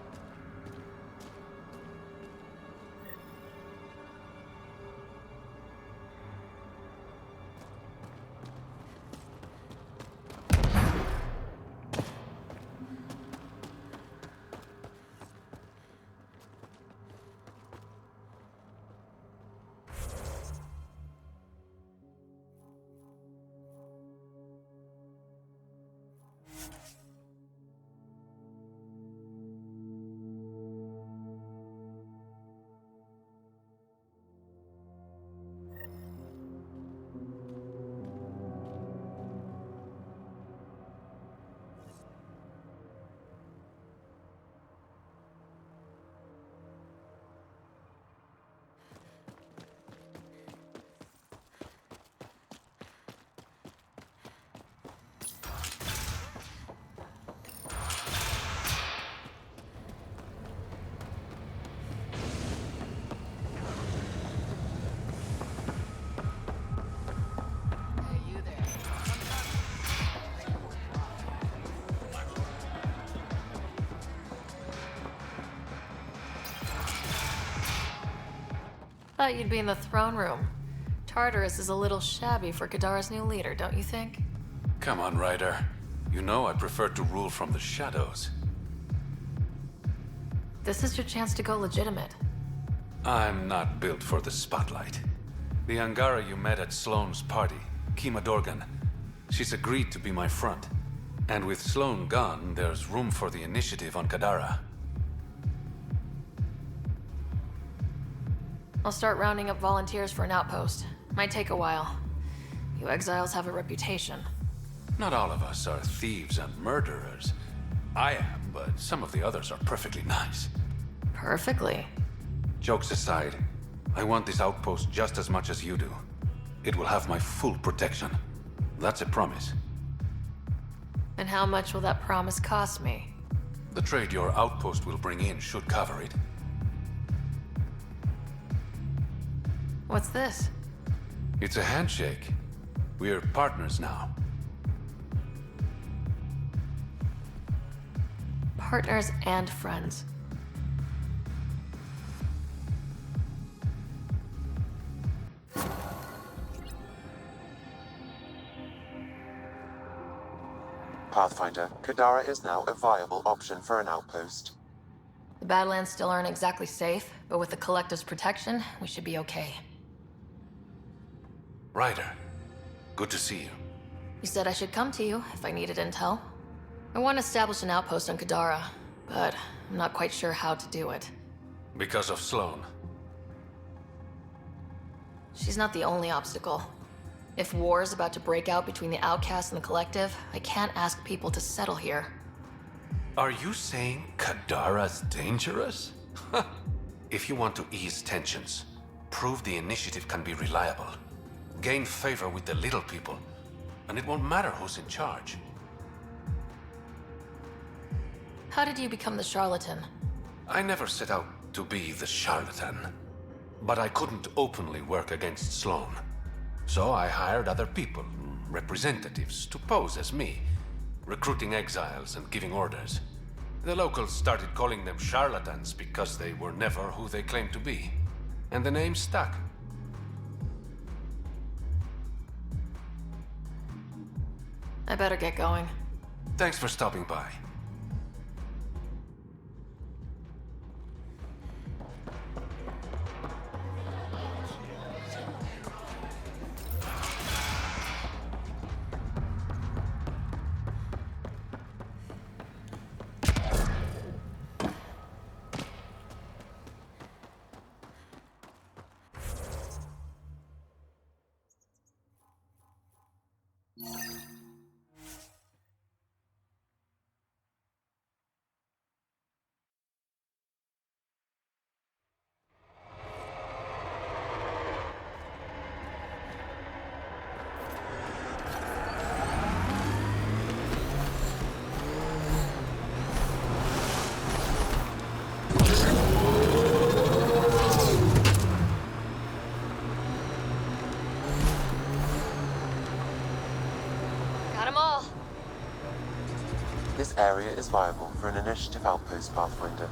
Thought you'd be in the throne room. Tartarus is a little shabby for Kadara's new leader, don't you think? Come on, Ryder. You know I prefer to rule from the shadows. This is your chance to go legitimate. I'm not built for the spotlight. The Angara you met at Sloane's party, Kima Dorgan, she's agreed to be my front. And with Sloane gone, there's room for the initiative on Kadara. I'll start rounding up volunteers for an outpost. Might take a while. You exiles have a reputation. Not all of us are thieves and murderers. I am, but some of the others are perfectly nice. Perfectly. Jokes aside, I want this outpost just as much as you do. It will have my full protection. That's a promise. And how much will that promise cost me? The trade your outpost will bring in should cover it. What's this? It's a handshake. We're partners now. Partners and friends. Pathfinder, Kadara is now a viable option for an outpost. The Badlands still aren't exactly safe, but with the Collective's protection, we should be okay. Ryder, good to see you. You said I should come to you if I needed intel. I want to establish an outpost on Kadara, but I'm not quite sure how to do it. Because of Sloane. She's not the only obstacle. If war is about to break out between the Outcasts and the Collective, I can't ask people to settle here. Are you saying Kadara's dangerous? If you want to ease tensions, prove the initiative can be reliable. Gain favor with the little people, and it won't matter who's in charge. How did you become the charlatan? I never set out to be the charlatan, but I couldn't openly work against Sloane. So I hired other people, representatives, to pose as me, recruiting exiles and giving orders. The locals started calling them charlatans because they were never who they claimed to be, and the name stuck. I better get going. Thanks for stopping by. area is viable for an initiative outpost, Pathfinder.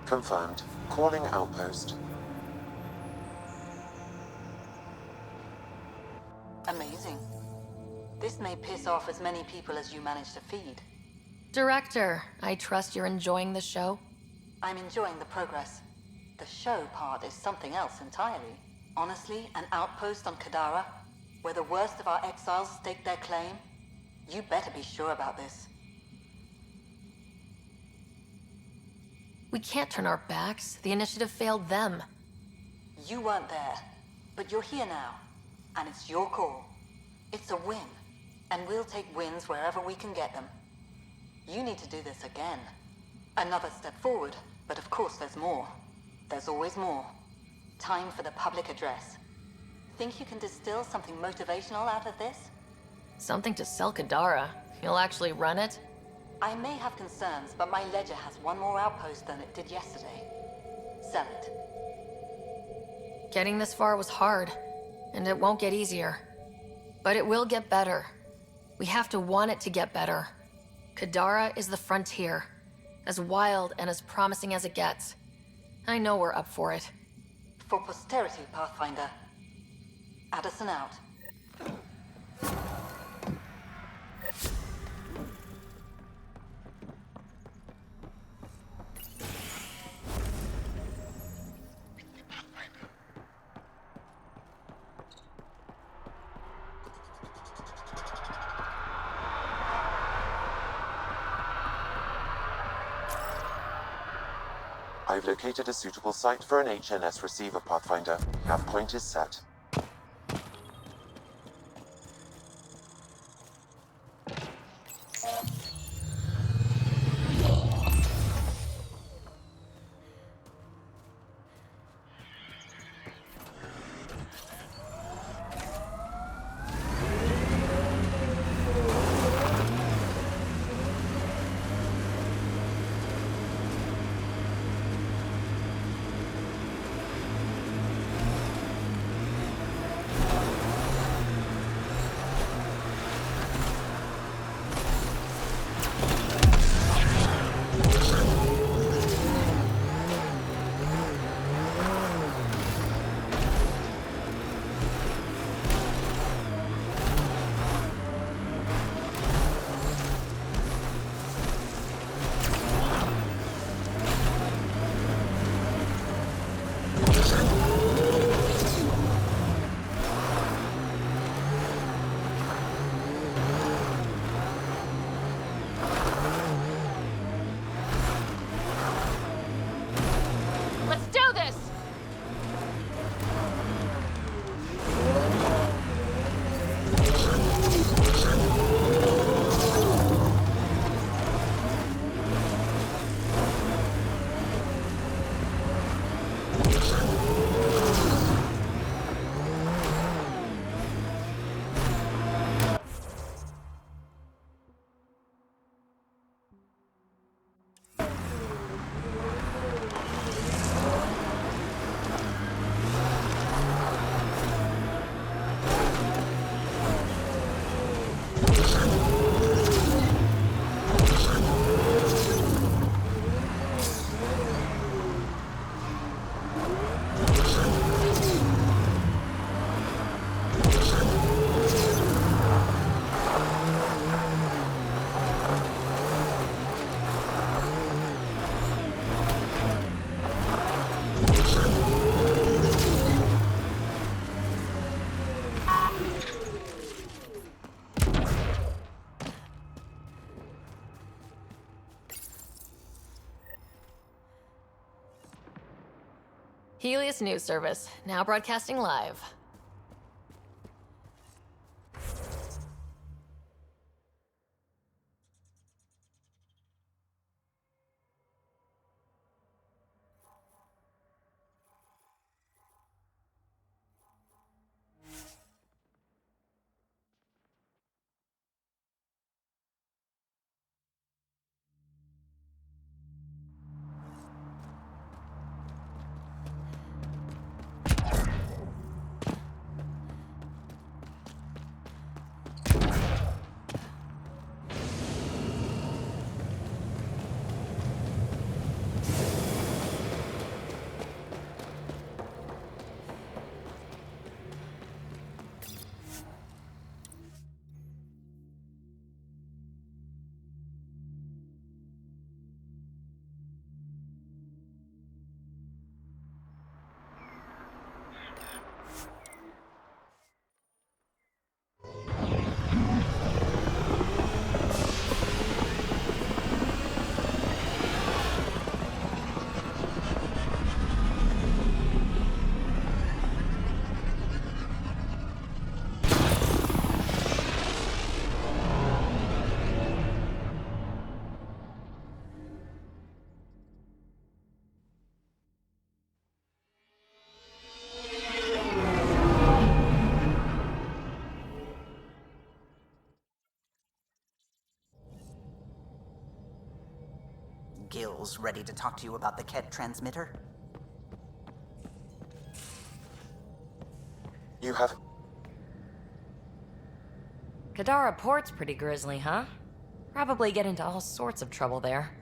Confirmed. Calling outpost. Amazing. This may piss off as many people as you manage to feed. Director, I trust you're enjoying the show? I'm enjoying the progress. The show part is something else entirely. Honestly, an outpost on Kadara, where the worst of our exiles stake their claim? You better be sure about this. We can't turn our backs. The initiative failed them. You weren't there, but you're here now, and it's your call. It's a win, and we'll take wins wherever we can get them. You need to do this again. Another step forward, but of course there's more. There's always more. Time for the public address. Think you can distill something motivational out of this? Something to sell Kadara. You'll actually run it? I may have concerns, but my ledger has one more outpost than it did yesterday. Sell it. Getting this far was hard, and it won't get easier. But it will get better. We have to want it to get better. Kadara is the frontier, as wild and as promising as it gets. I know we're up for it. For posterity, Pathfinder. Addison out. I've located a suitable site for an HNS receiver, Pathfinder. Nav point is set. Let's do this! Helios News Service, now broadcasting live. vessels ready to talk to you about the Ket transmitter? You have... Kadara Port's pretty grisly, huh? Probably get into all sorts of trouble there.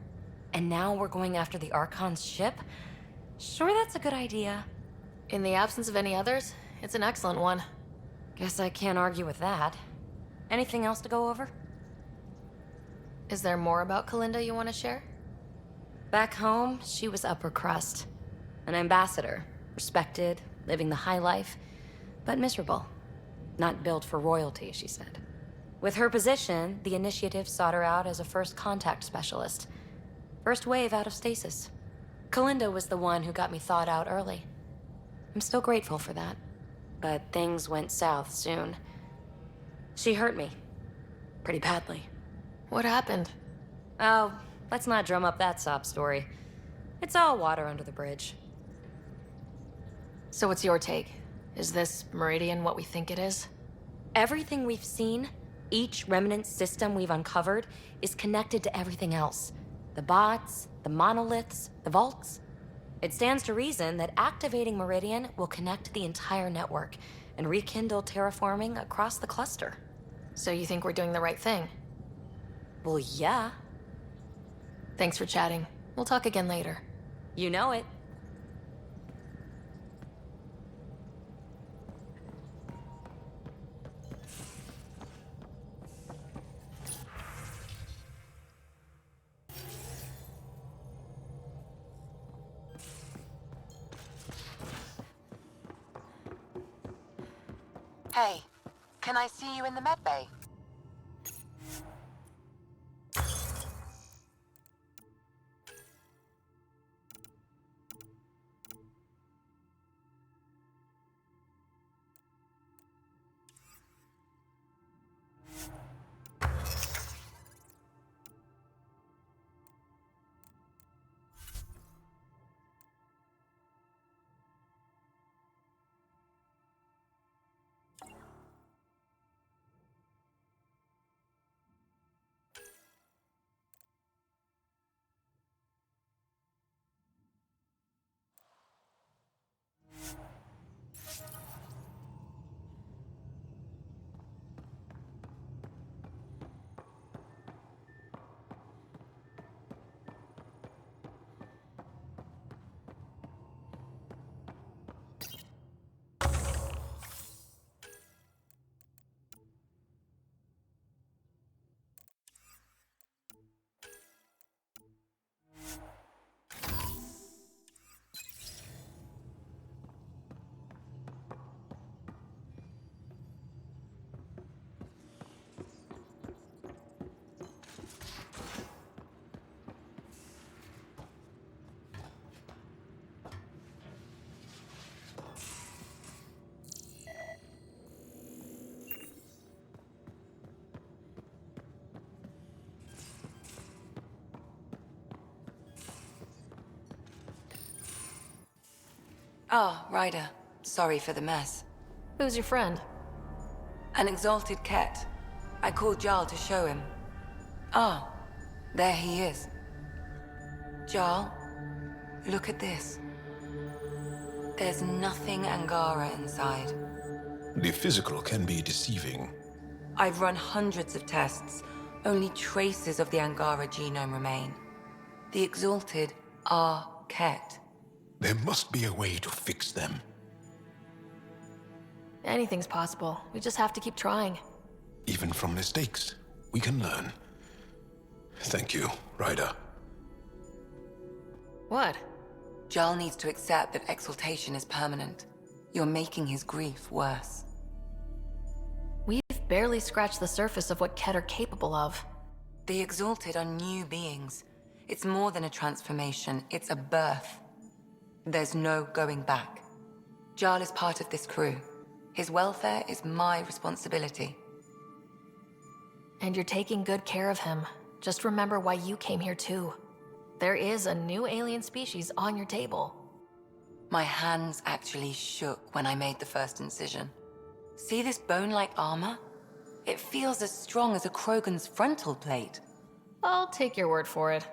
And now we're going after the Archon's ship? Sure, that's a good idea. In the absence of any others, it's an excellent one. Guess I can't argue with that. Anything else to go over? Is there more about Kalinda you want to share? Back home, she was upper crust. An ambassador. Respected, living the high life, but miserable. Not built for royalty, she said. With her position, the initiative sought her out as a first contact specialist. First wave out of stasis. Kalinda was the one who got me thawed out early. I'm still grateful for that. But things went south soon. She hurt me. Pretty badly. What happened? Oh, let's not drum up that sob story. It's all water under the bridge. So what's your take? Is this Meridian what we think it is? Everything we've seen, each remnant system we've uncovered, is connected to everything else. The bots, the monoliths, the vaults. It stands to reason that activating Meridian will connect the entire network and rekindle terraforming across the cluster. So you think we're doing the right thing? Well, yeah. Thanks for chatting. We'll talk again later. You know it. Hey, can I see you in the med bay? Oh, Ryder. Sorry for the mess. Who's your friend? An exalted Ket. I called Jarl to show him. Ah, there he is. Jarl, look at this. There's nothing Angara inside. The physical can be deceiving. I've run hundreds of tests. Only traces of the Angara genome remain. The exalted are Ket. There must be a way to fix them. Anything's possible. We just have to keep trying. Even from mistakes, we can learn. Thank you, Ryder. What? Jarl needs to accept that exaltation is permanent. You're making his grief worse. We've barely scratched the surface of what Ket are capable of. The exalted are new beings. It's more than a transformation, it's a birth. There's no going back. Jarl is part of this crew. His welfare is my responsibility. And you're taking good care of him. Just remember why you came here too. There is a new alien species on your table. My hands actually shook when I made the first incision. See this bone-like armor? It feels as strong as a Krogan's frontal plate. I'll take your word for it.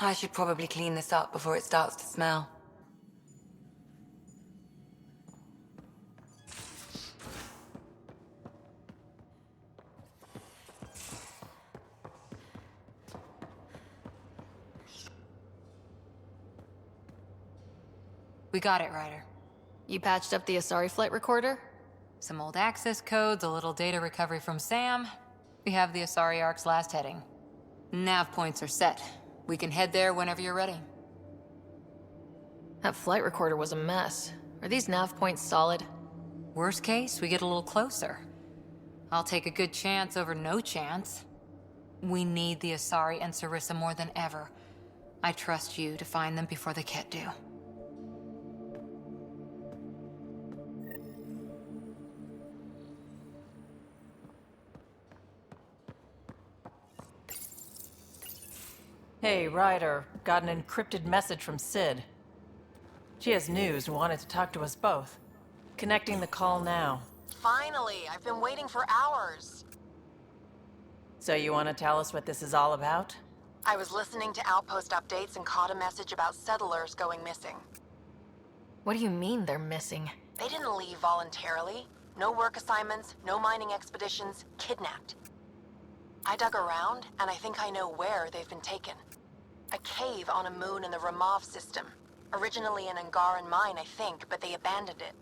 I should probably clean this up before it starts to smell. We got it, Ryder. You patched up the Asari flight recorder? Some old access codes, a little data recovery from Sam. We have the Asari Ark's last heading. Nav points are set. We can head there whenever you're ready. That flight recorder was a mess. Are these nav points solid? Worst case, we get a little closer. I'll take a good chance over no chance. We need the Asari and Sarissa more than ever. I trust you to find them before the Ket do. Hey, Ryder. Got an encrypted message from Sid. She has news and wanted to talk to us both. Connecting the call now. Finally, I've been waiting for hours. So you want to tell us what this is all about? I was listening to outpost updates and caught a message about settlers going missing. What do you mean they're missing? They didn't leave voluntarily. No work assignments, no mining expeditions, kidnapped. I dug around, and I think I know where they've been taken. A cave on a moon in the Ramov system. Originally an Angaran mine, I think, but they abandoned it.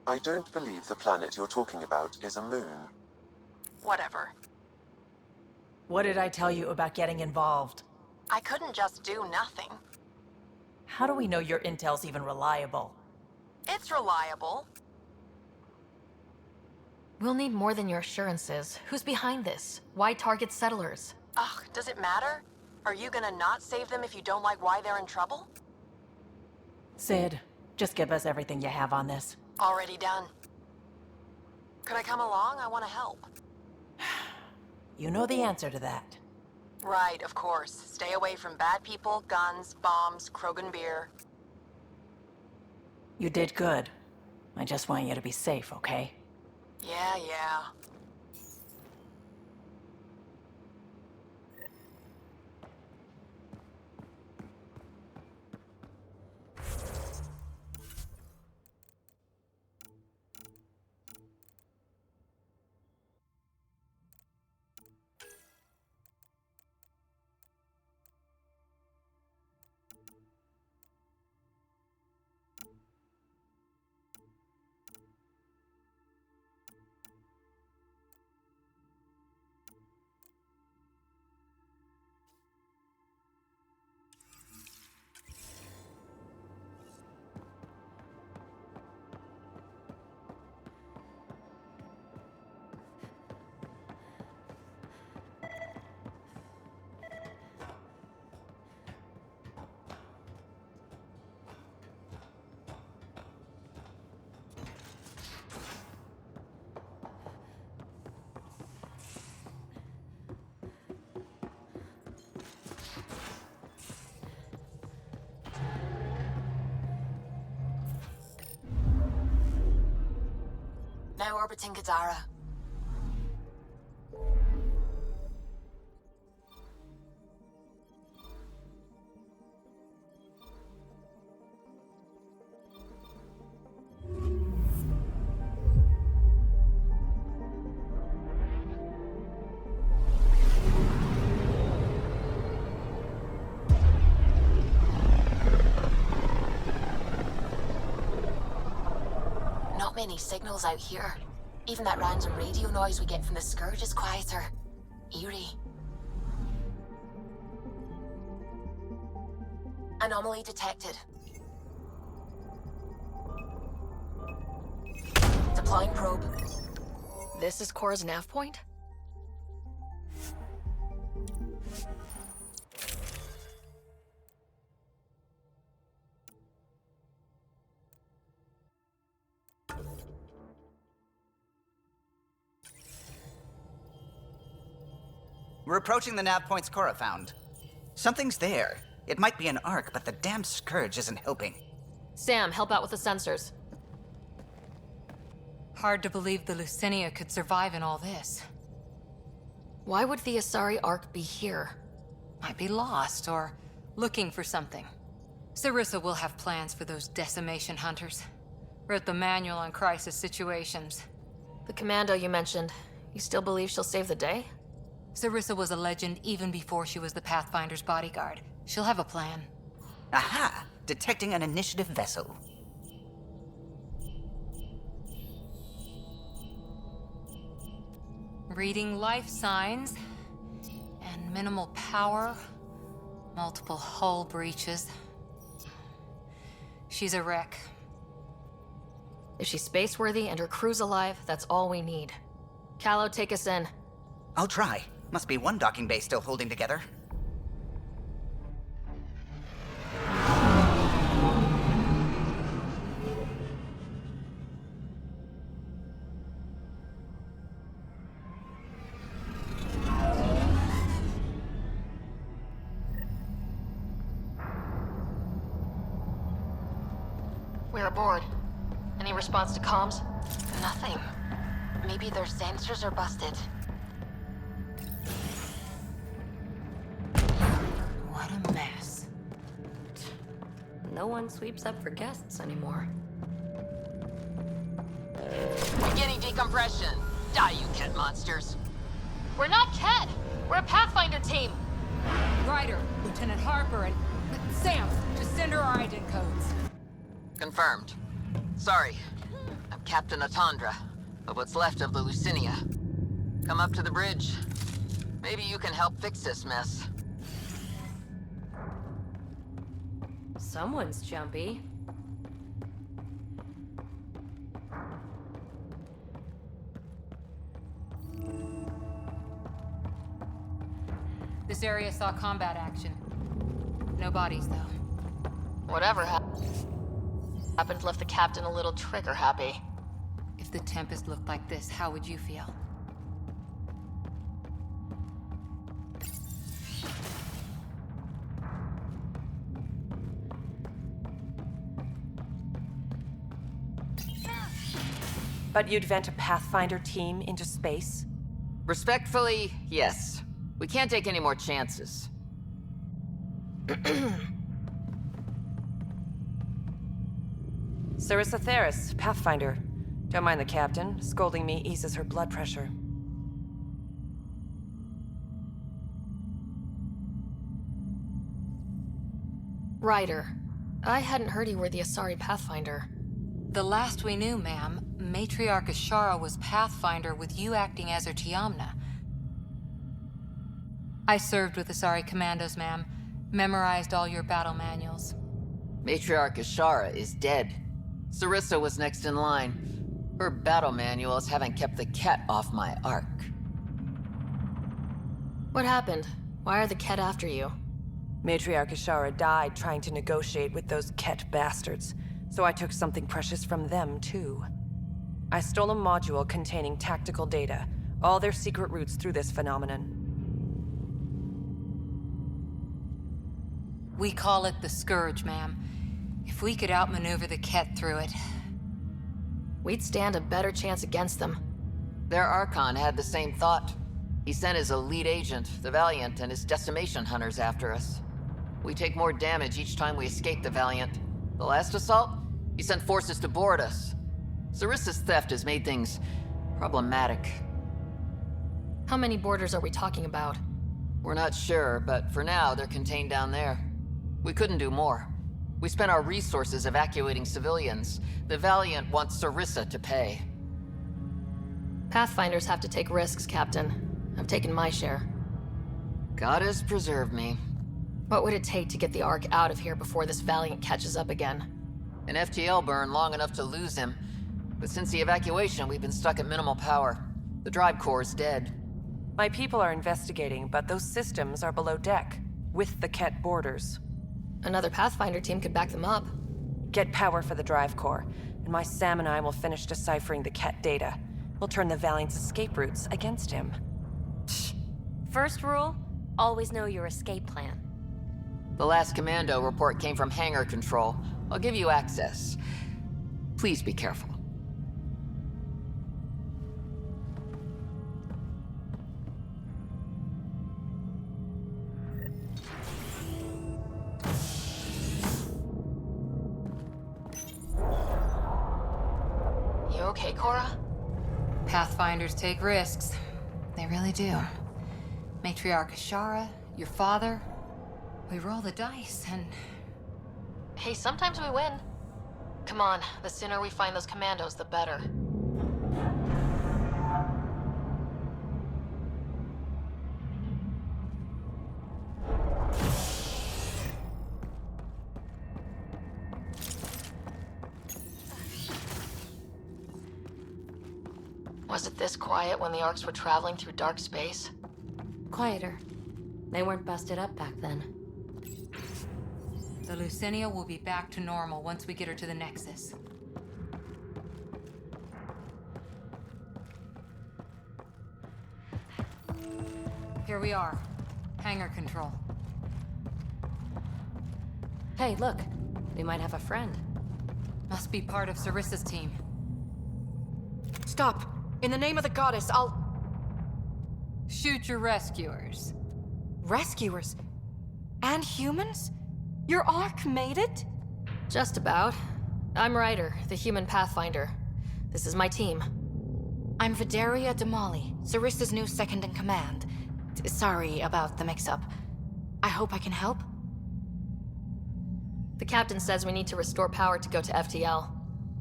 I don't believe the planet you're talking about is a moon. Whatever. What did I tell you about getting involved? I couldn't just do nothing. How do we know your intel's even reliable? It's reliable. We'll need more than your assurances. Who's behind this? Why target settlers? Ugh, does it matter? Are you gonna not save them if you don't like why they're in trouble? Sid, just give us everything you have on this. Already done. Could I come along? I want to help. You know the answer to that. Right, of course. Stay away from bad people, guns, bombs, Krogan beer. You did good. I just want you to be safe, okay? Yeah. Now orbiting Kadara. Not many signals out here. Even that random radio noise we get from the Scourge is quieter. Eerie. Anomaly detected. Deploying probe. This is Cora's nav point? We're approaching the nav points Cora found. Something's there. It might be an arc, but the damn Scourge isn't helping. Sam, help out with the sensors. Hard to believe the Lucinia could survive in all this. Why would the Asari Ark be here? Might be lost, or looking for something. Sarissa will have plans for those decimation hunters. Wrote the manual on crisis situations. The commando you mentioned, you still believe she'll save the day? Sarissa was a legend even before she was the Pathfinder's bodyguard. She'll have a plan. Aha! Detecting an initiative vessel. Reading life signs. And minimal power. Multiple hull breaches. She's a wreck. If she's space-worthy and her crew's alive, that's all we need. Callow, take us in. I'll try. Must be one docking bay still holding together. We're aboard. Any response to comms? Nothing. Maybe their sensors are busted. What a mess. No one sweeps up for guests anymore. Beginning decompression. Die, you Ket monsters. We're not Ket! We're a Pathfinder team! Ryder, Lieutenant Harper, and Sam, just send her our ident codes. Confirmed. Sorry. I'm Captain Atandra, of what's left of the Lucinia. Come up to the bridge. Maybe you can help fix this mess. Someone's jumpy. This area saw combat action. No bodies, though. Whatever happened left the captain a little trigger happy. If the Tempest looked like this, how would you feel? But you'd vent a Pathfinder team into space? Respectfully, yes. We can't take any more chances. Sarissa Theris, Pathfinder. Don't mind the captain. Scolding me eases her blood pressure. Ryder. I hadn't heard you were the Asari Pathfinder. The last we knew, ma'am, Matriarch Ashara was Pathfinder with you acting as her Tiamna. I served with Asari Commandos, ma'am. Memorized all your battle manuals. Matriarch Ashara is dead. Sarissa was next in line. Her battle manuals haven't kept the Ket off my ark. What happened? Why are the Ket after you? Matriarch Ashara died trying to negotiate with those Ket bastards, so I took something precious from them, too. I stole a module containing tactical data, all their secret routes through this phenomenon. We call it the Scourge, ma'am. If we could outmaneuver the Ket through it... we'd stand a better chance against them. Their Archon had the same thought. He sent his elite agent, the Valiant, and his decimation hunters after us. We take more damage each time we escape the Valiant. The last assault, he sent forces to board us. Sarissa's theft has made things problematic. How many boarders are we talking about? We're not sure, but for now, they're contained down there. We couldn't do more. We spent our resources evacuating civilians. The Valiant wants Sarissa to pay. Pathfinders have to take risks, Captain. I've taken my share. God has preserved me. What would it take to get the Ark out of here before this Valiant catches up again? An FTL burn long enough to lose him. But since the evacuation, we've been stuck at minimal power. The drive core is dead. My people are investigating, but those systems are below deck, with the Ket borders. Another Pathfinder team could back them up. Get power for the drive core, and my Sam and I will finish deciphering the Ket data. We'll turn the Valiant's escape routes against him. First rule, always know your escape plan. The last commando report came from hangar control. I'll give you access. Please be careful. You okay, Cora? Pathfinders take risks. They really do. Matriarch Ashara, your father. We roll the dice and... Hey, sometimes we win. Come on, the sooner we find those commandos, the better. Was it this quiet when the Arks were traveling through dark space? Quieter. They weren't busted up back then. The Lucinia will be back to normal once we get her to the Nexus. Here we are. Hangar control. Hey, look. We might have a friend. Must be part of Sarissa's team. Stop! In the name of the goddess, I'll... Shoot your rescuers. Rescuers? And humans? Your Ark made it? Just about. I'm Ryder, the human pathfinder. This is my team. I'm Vidaria Damali, Sarissa's new second-in-command. Sorry about the mix-up. I hope I can help? The captain says we need to restore power to go to FTL.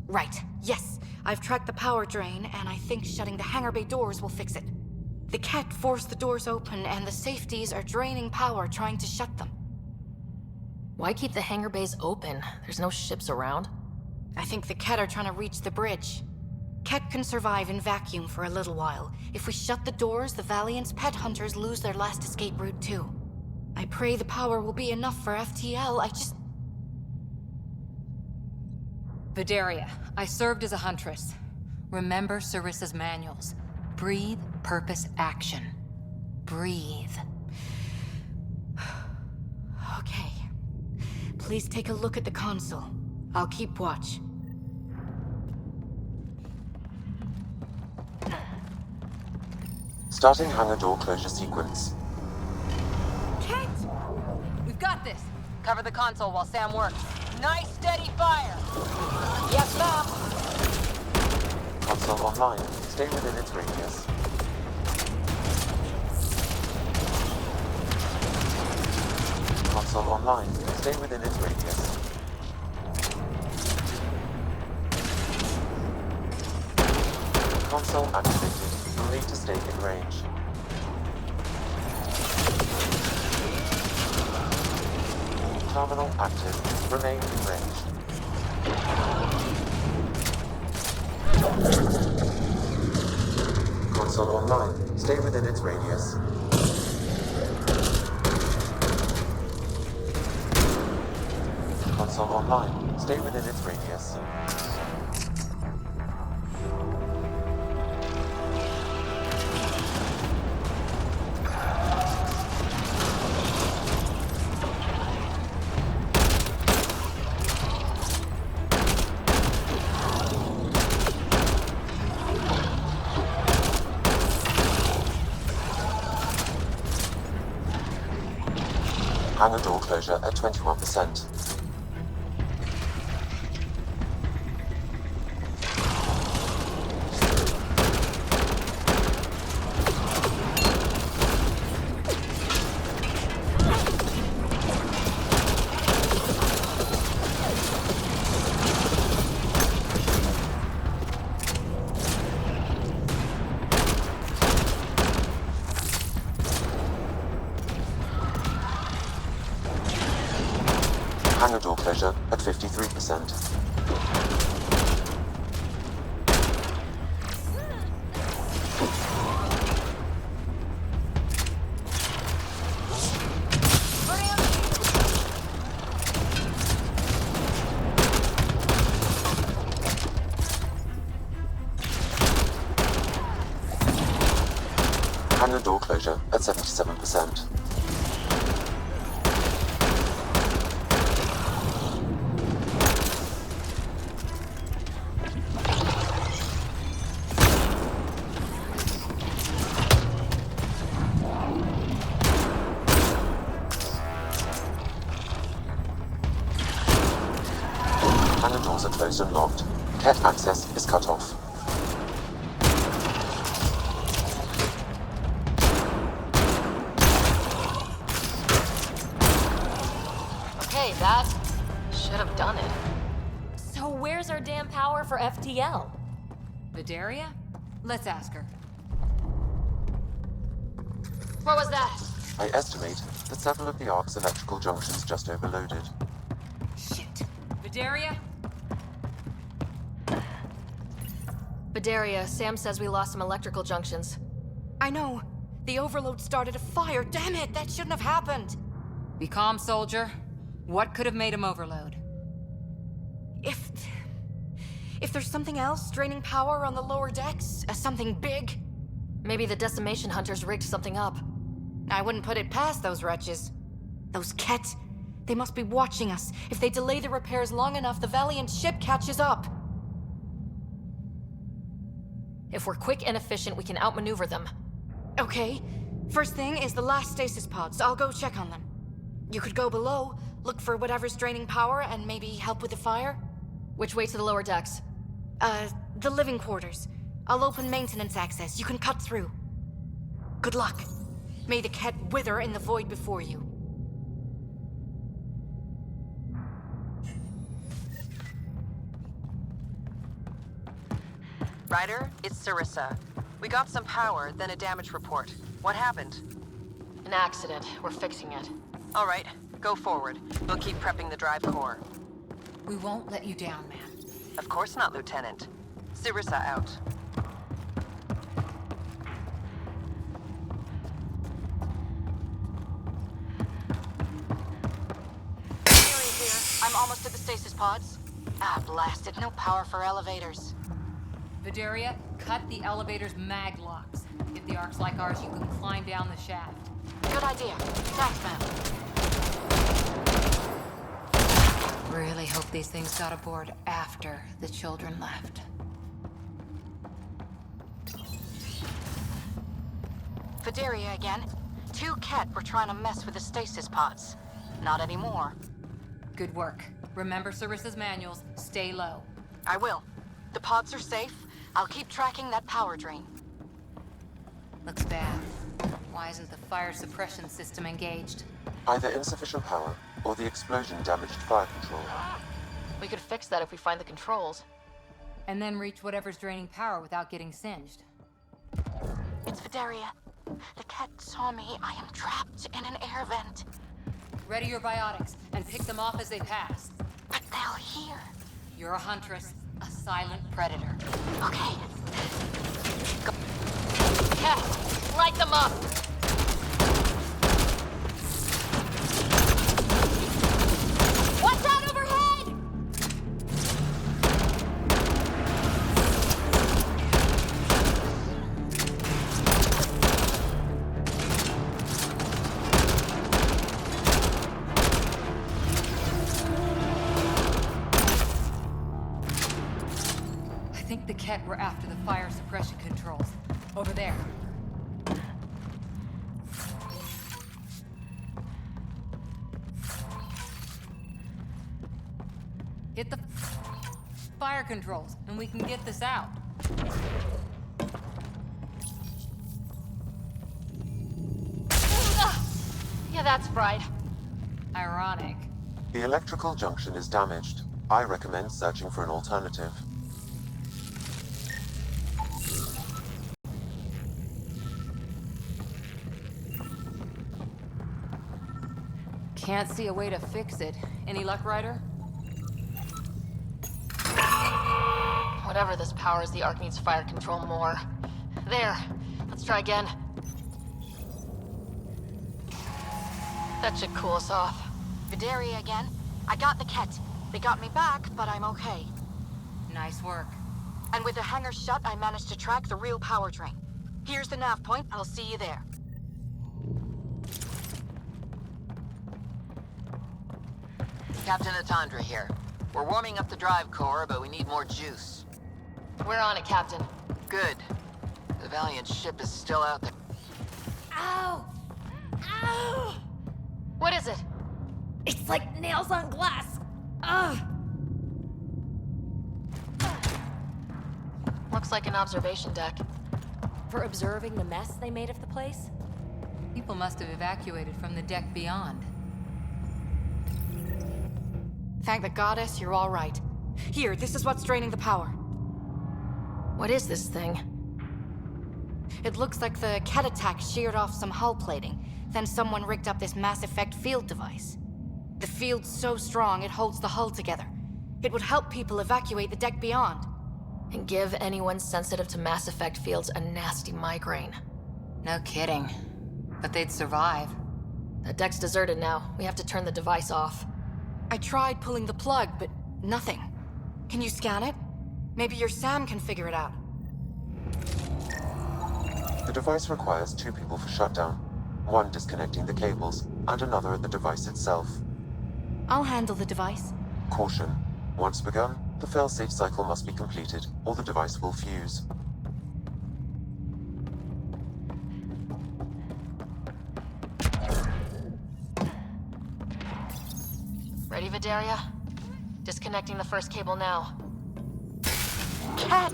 Right, yes. I've tracked the power drain, and I think shutting the hangar bay doors will fix it. The Ket forced the doors open, and the safeties are draining power trying to shut them. Why keep the hangar bays open? There's no ships around. I think the Ket are trying to reach the bridge. Ket can survive in vacuum for a little while. If we shut the doors, the Valiant's pet hunters lose their last escape route too. I pray the power will be enough for FTL, Vidaria, I served as a huntress. Remember Sarissa's manuals. Breathe, purpose, action. Breathe. Okay. Please take a look at the console. I'll keep watch. Starting hangar door closure sequence. Ket! We've got this. Cover the console while Sam works. Nice steady fire! Yes, ma'am! Console online. Stay within its radius. Console online. Stay within its radius. Console activated. You'll need to stay in range. Terminal active. Remain in range. Console online. Stay within its radius. Console online. Stay within its radius. Hangar door closure at 21%. Hangar door closure at 53%. Hangar door closure at 77%. Hangar doors are closed and locked. Ket access is cut off. So where's our damn power for FTL? Vidaria? Let's ask her. What was that? I estimate that several of the Ark's electrical junctions just overloaded. Shit. Vidaria? Vidaria, Sam says we lost some electrical junctions. I know. The overload started a fire. Damn it, that shouldn't have happened. Be calm, soldier. What could have made him overload? If there's something else draining power on the lower decks, something big. Maybe the decimation hunters rigged something up. I wouldn't put it past those wretches. Those Ket, they must be watching us. If they delay the repairs long enough, the Valiant ship catches up. If we're quick and efficient, we can outmaneuver them. Okay. First thing is the last stasis pods. I'll go check on them. You could go below, look for whatever's draining power, and maybe help with the fire. Which way to the lower decks? The living quarters. I'll open maintenance access. You can cut through. Good luck. May the Ket wither in the void before you. Ryder, it's Sarissa. We got some power, then a damage report. What happened? An accident. We're fixing it. All right, go forward. We'll keep prepping the drive core. We won't let you down, man. Of course not, Lieutenant. Sarissa out. Mary here. I'm almost at the stasis pods. Ah, blasted. No power for elevators. Vidaria, cut the elevator's mag locks. If the Ark's like ours, you can climb down the shaft. Good idea. Thanks, ma'am. Really hope these things got aboard after the children left. Vidaria again. 2 Ket were trying to mess with the stasis pods. Not anymore. Good work. Remember Sarissa's manuals. Stay low. I will. The pods are safe. I'll keep tracking that power drain. Looks bad. Why isn't the fire suppression system engaged? Either insufficient power, or the explosion damaged fire control. We could fix that if we find the controls. And then reach whatever's draining power without getting singed. It's Vidaria. The Ket saw me. I am trapped in an air vent. Ready your biotics, and pick them off as they pass. But they'll hear. You're a huntress, a silent predator. Okay. Go. Ket, light them up! What's that overhead? I think the Ket were after the fire suppression controls. Over there. Hit the fire controls, and we can get this out. Yeah, that's fried. Ironic. The electrical junction is damaged. I recommend searching for an alternative. Can't see a way to fix it. Any luck, Ryder? Whatever this powers, the Ark needs fire control more. There. Let's try again. That should cool us off. Vidaria again. I got the Ket. They got me back, but I'm okay. Nice work. And with the hangar shut, I managed to track the real power drain. Here's the nav point. I'll see you there. Captain Atandra here. We're warming up the drive core, but we need more juice. We're on it, Captain. Good. The Valiant ship is still out there. Ow! Ow! What is it? It's like nails on glass. Ugh! Looks like an observation deck. For observing the mess they made of the place? People must have evacuated from the deck beyond. Thank the goddess you're all right. Here, this is what's draining the power. What is this thing? It looks like the Ket attack sheared off some hull plating. Then someone rigged up this Mass Effect field device. The field's so strong, it holds the hull together. It would help people evacuate the deck beyond. And give anyone sensitive to Mass Effect fields a nasty migraine. No kidding. But they'd survive. The deck's deserted now. We have to turn the device off. I tried pulling the plug, but nothing. Can you scan it? Maybe your Sam can figure it out. The device requires 2 people for shutdown. 1 disconnecting the cables, and another at the device itself. I'll handle the device. Caution. Once begun, the failsafe cycle must be completed, or the device will fuse. Ready, Vidaria? Disconnecting the first cable now. Ket!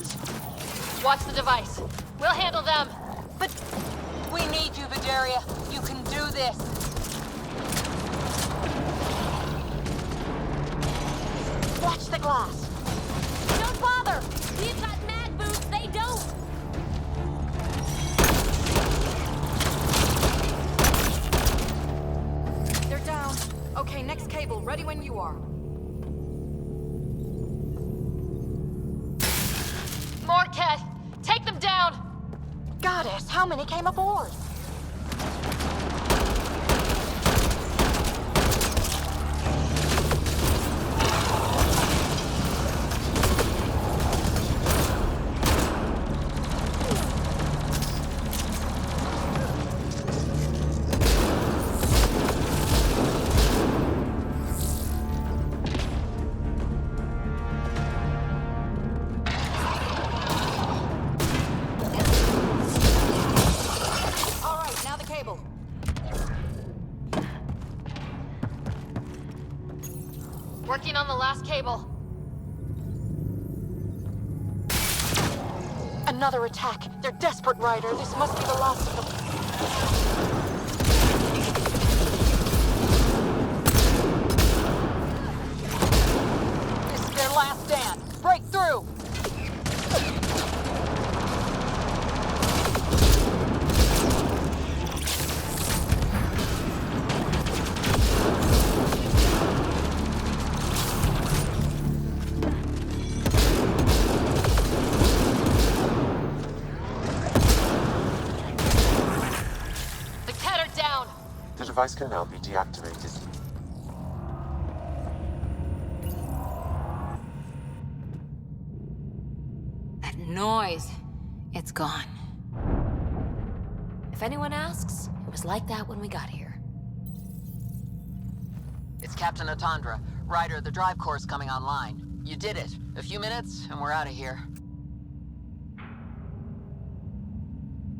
Watch the device. We'll handle them. But we need you, Vidaria. You can do this. Watch the glass. Don't bother! We've got mag boots, they don't! They're down. Okay, next cable, ready when you are. More Ket! Take them down! Goddess, how many came aboard? Working on the last cable. Another attack. They're desperate, Ryder. This must be the last of them. This is their last stand. Break through! The device can now be deactivated. That noise. It's gone. If anyone asks, it was like that when we got here. It's Captain Otandra. Ryder, the drive core's coming online. You did it. A few minutes, and we're out of here.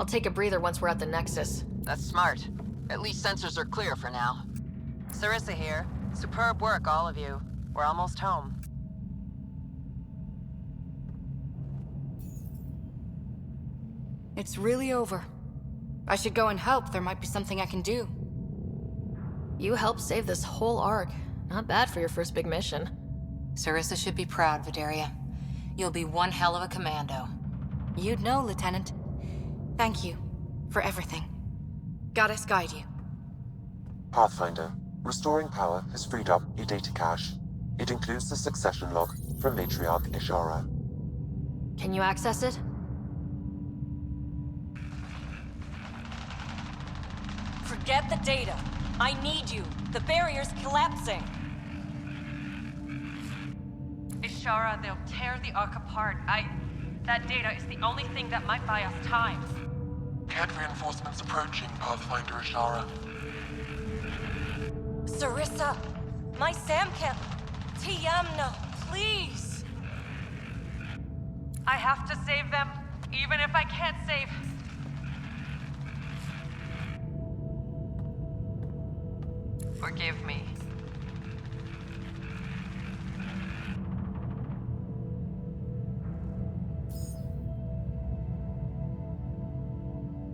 I'll take a breather once we're at the Nexus. That's smart. At least sensors are clear for now. Sarissa here. Superb work, all of you. We're almost home. It's really over. I should go and help. There might be something I can do. You helped save this whole arc. Not bad for your first big mission. Sarissa should be proud, Vidaria. You'll be one hell of a commando. You'd know, Lieutenant. Thank you for everything. Goddess guide you. Pathfinder, restoring power has freed up your data cache. It includes the succession log from Matriarch Ishara. Can you access it? Forget the data. I need you. The barrier's collapsing. Ishara, they'll tear the Ark apart. That data is the only thing that might buy us time. Ket reinforcements approaching, Pathfinder Ishara. Sarissa, my Sam can't... Tiamna, please! I have to save them, even if I can't save... Forgive me.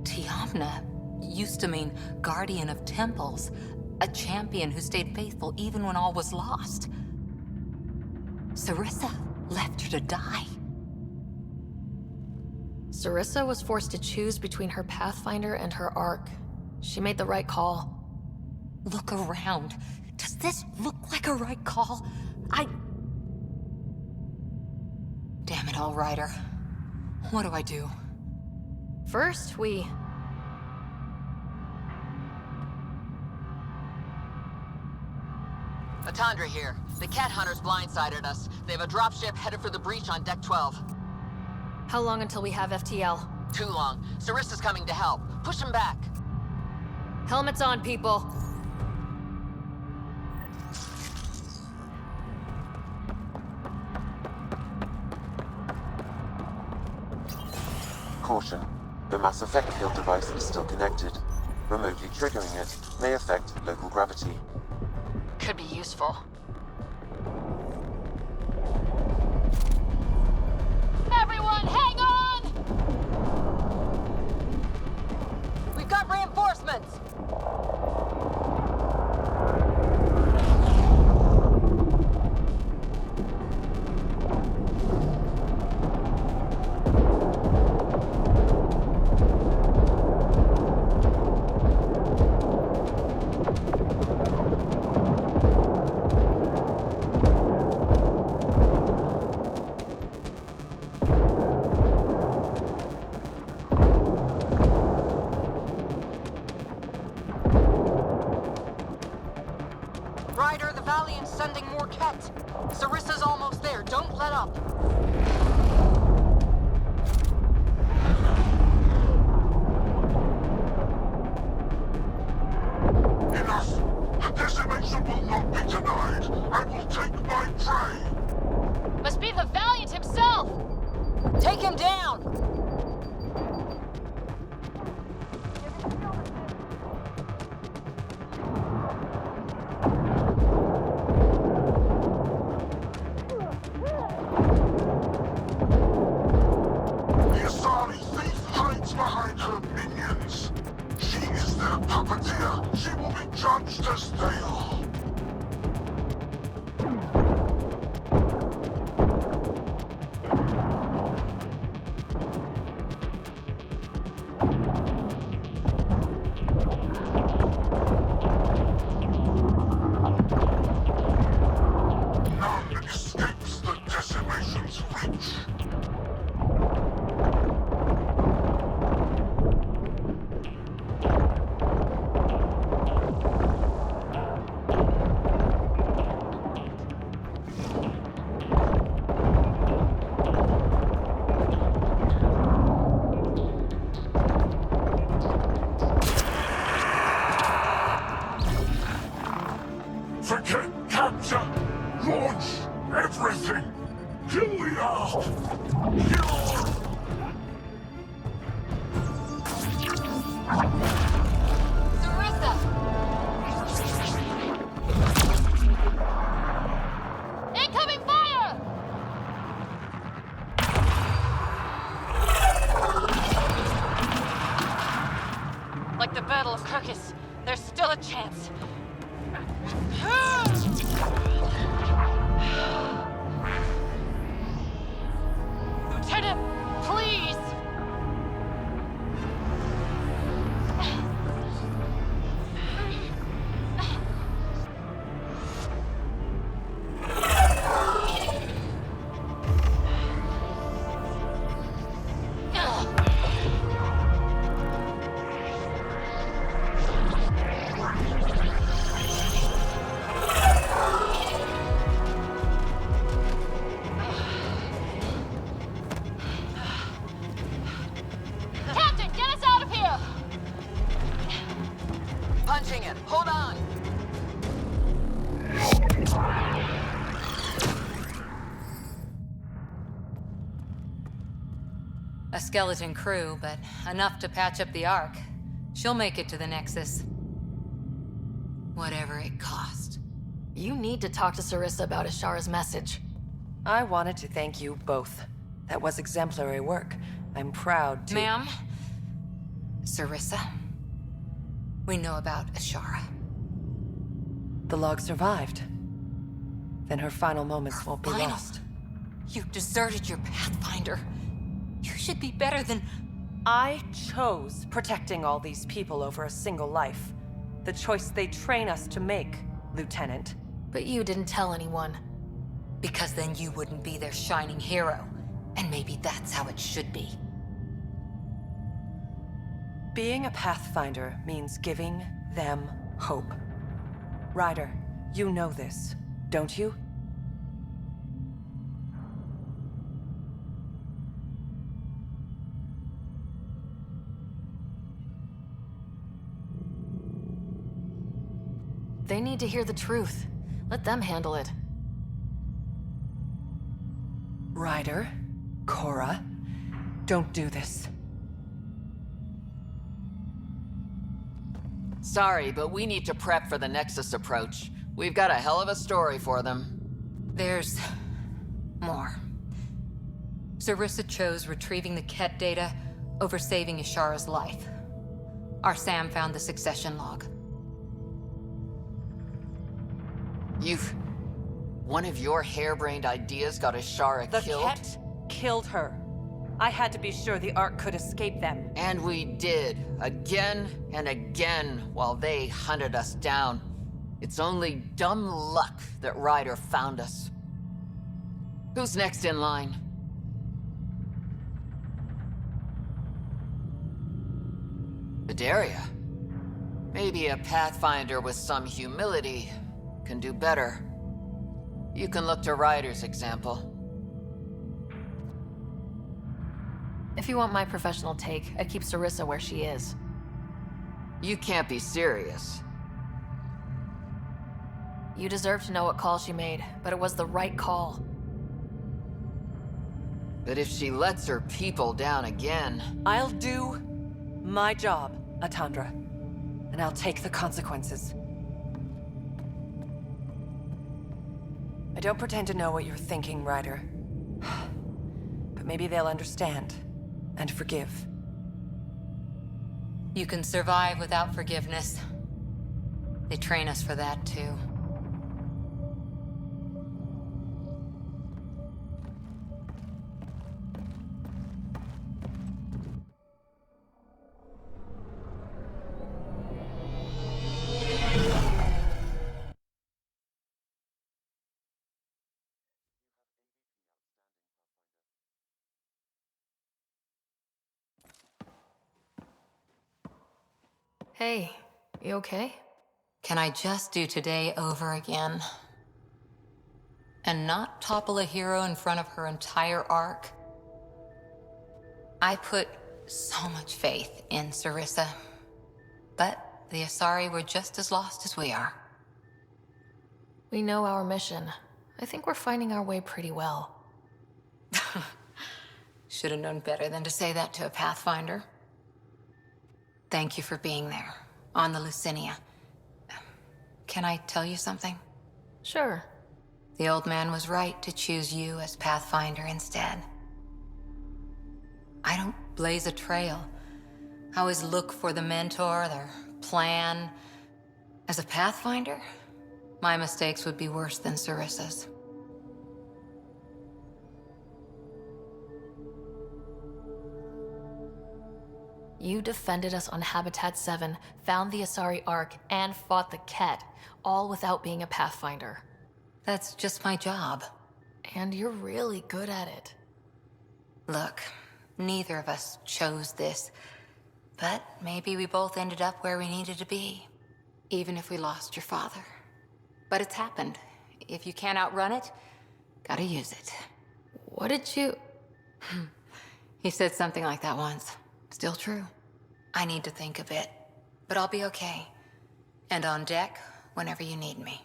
Tiamna used to mean guardian of temples, a champion who stayed faithful even when all was lost. Sarissa left her to die. Sarissa was forced to choose between her Pathfinder and her Ark. She made the right call. Look around. Does this look like a right call? Damn it all, Ryder. What do I do? First, we... Atandra here. The cat hunters blindsided us. They have a dropship headed for the breach on Deck 12. How long until we have FTL? Too long. Sarissa's coming to help. Push him back. Helmets on, people. Caution. The mass effect field device is still connected. Remotely triggering it may affect local gravity. Could be useful. Everyone, hang on! We've got reinforcements! Ryder, the Valiant's sending more Ket. Sarissa's almost there. Don't let up. Enough! The decimation will not be denied! I will take my prey! Must be the Valiant himself! Take him down! The Asari thief hides behind her minions. She is their puppeteer. She will be judged as they are. None escapes the decimation's reach. Forget capture! Launch everything! Kill the Ark! Kill! Sarissa! Incoming fire! Like the Battle of Kirkus, there's still a chance. Lieutenant, please! Captain, get us out of here! Punching it. Hold on. A skeleton crew, but enough to patch up the Ark. She'll make it to the Nexus. Whatever it cost. You need to talk to Sarissa about Ashara's message. I wanted to thank you both. That was exemplary work. I'm proud to... Ma'am? Sarissa? We know about Ashara. The log survived. then her final moments won't be Final? lost. You deserted your Pathfinder. You should be better than... I chose protecting all these people over a single life. The choice they train us to make, Lieutenant. But you didn't tell anyone. Because then you wouldn't be their shining hero. And maybe that's how it should be. Being a Pathfinder means giving them hope. Ryder, you know this, don't you? They need to hear the truth. Let them handle it. Ryder, Cora, don't do this. Sorry, but we need to prep for the Nexus approach. We've got a hell of a story for them. There's... more. Sarissa chose retrieving the Ket data over saving Ishara's life. Our Sam found the succession log. One of your harebrained ideas got Ishara killed? The Ket killed her. I had to be sure the Ark could escape them. And we did, again and again, while they hunted us down. It's only dumb luck that Ryder found us. Who's next in line? Bedaria. Maybe a Pathfinder with some humility can do better. You can look to Ryder's example. If you want my professional take, I keep Sarissa where she is. You can't be serious. You deserve to know what call she made, but it was the right call. But if she lets her people down again... I'll do my job, Atandra. And I'll take the consequences. I don't pretend to know what you're thinking, Ryder. But maybe they'll understand. And forgive. You can survive without forgiveness. They train us for that, too. Hey, you okay? Can I just do today over again? And not topple a hero in front of her entire arc? I put so much faith in Sarissa. But the Asari were just as lost as we are. We know our mission. I think we're finding our way pretty well. Should have known better than to say that to a Pathfinder. Thank you for being there, on the Lucinia. Can I tell you something? Sure. The old man was right to choose you as Pathfinder instead. I don't blaze a trail. I always look for the mentor, their plan. As a Pathfinder, my mistakes would be worse than Sarissa's. You defended us on Habitat 7, found the Asari Ark, and fought the Ket, all without being a Pathfinder. That's just my job. And you're really good at it. Look, neither of us chose this, but maybe we both ended up where we needed to be, even if we lost your father. But it's happened. If you can't outrun it, gotta use it. What did you... He said something like that once. Still true. I need to think a bit, but I'll be okay. And on deck whenever you need me.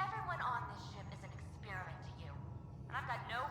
Everyone on this ship is an experiment to you. And I've got no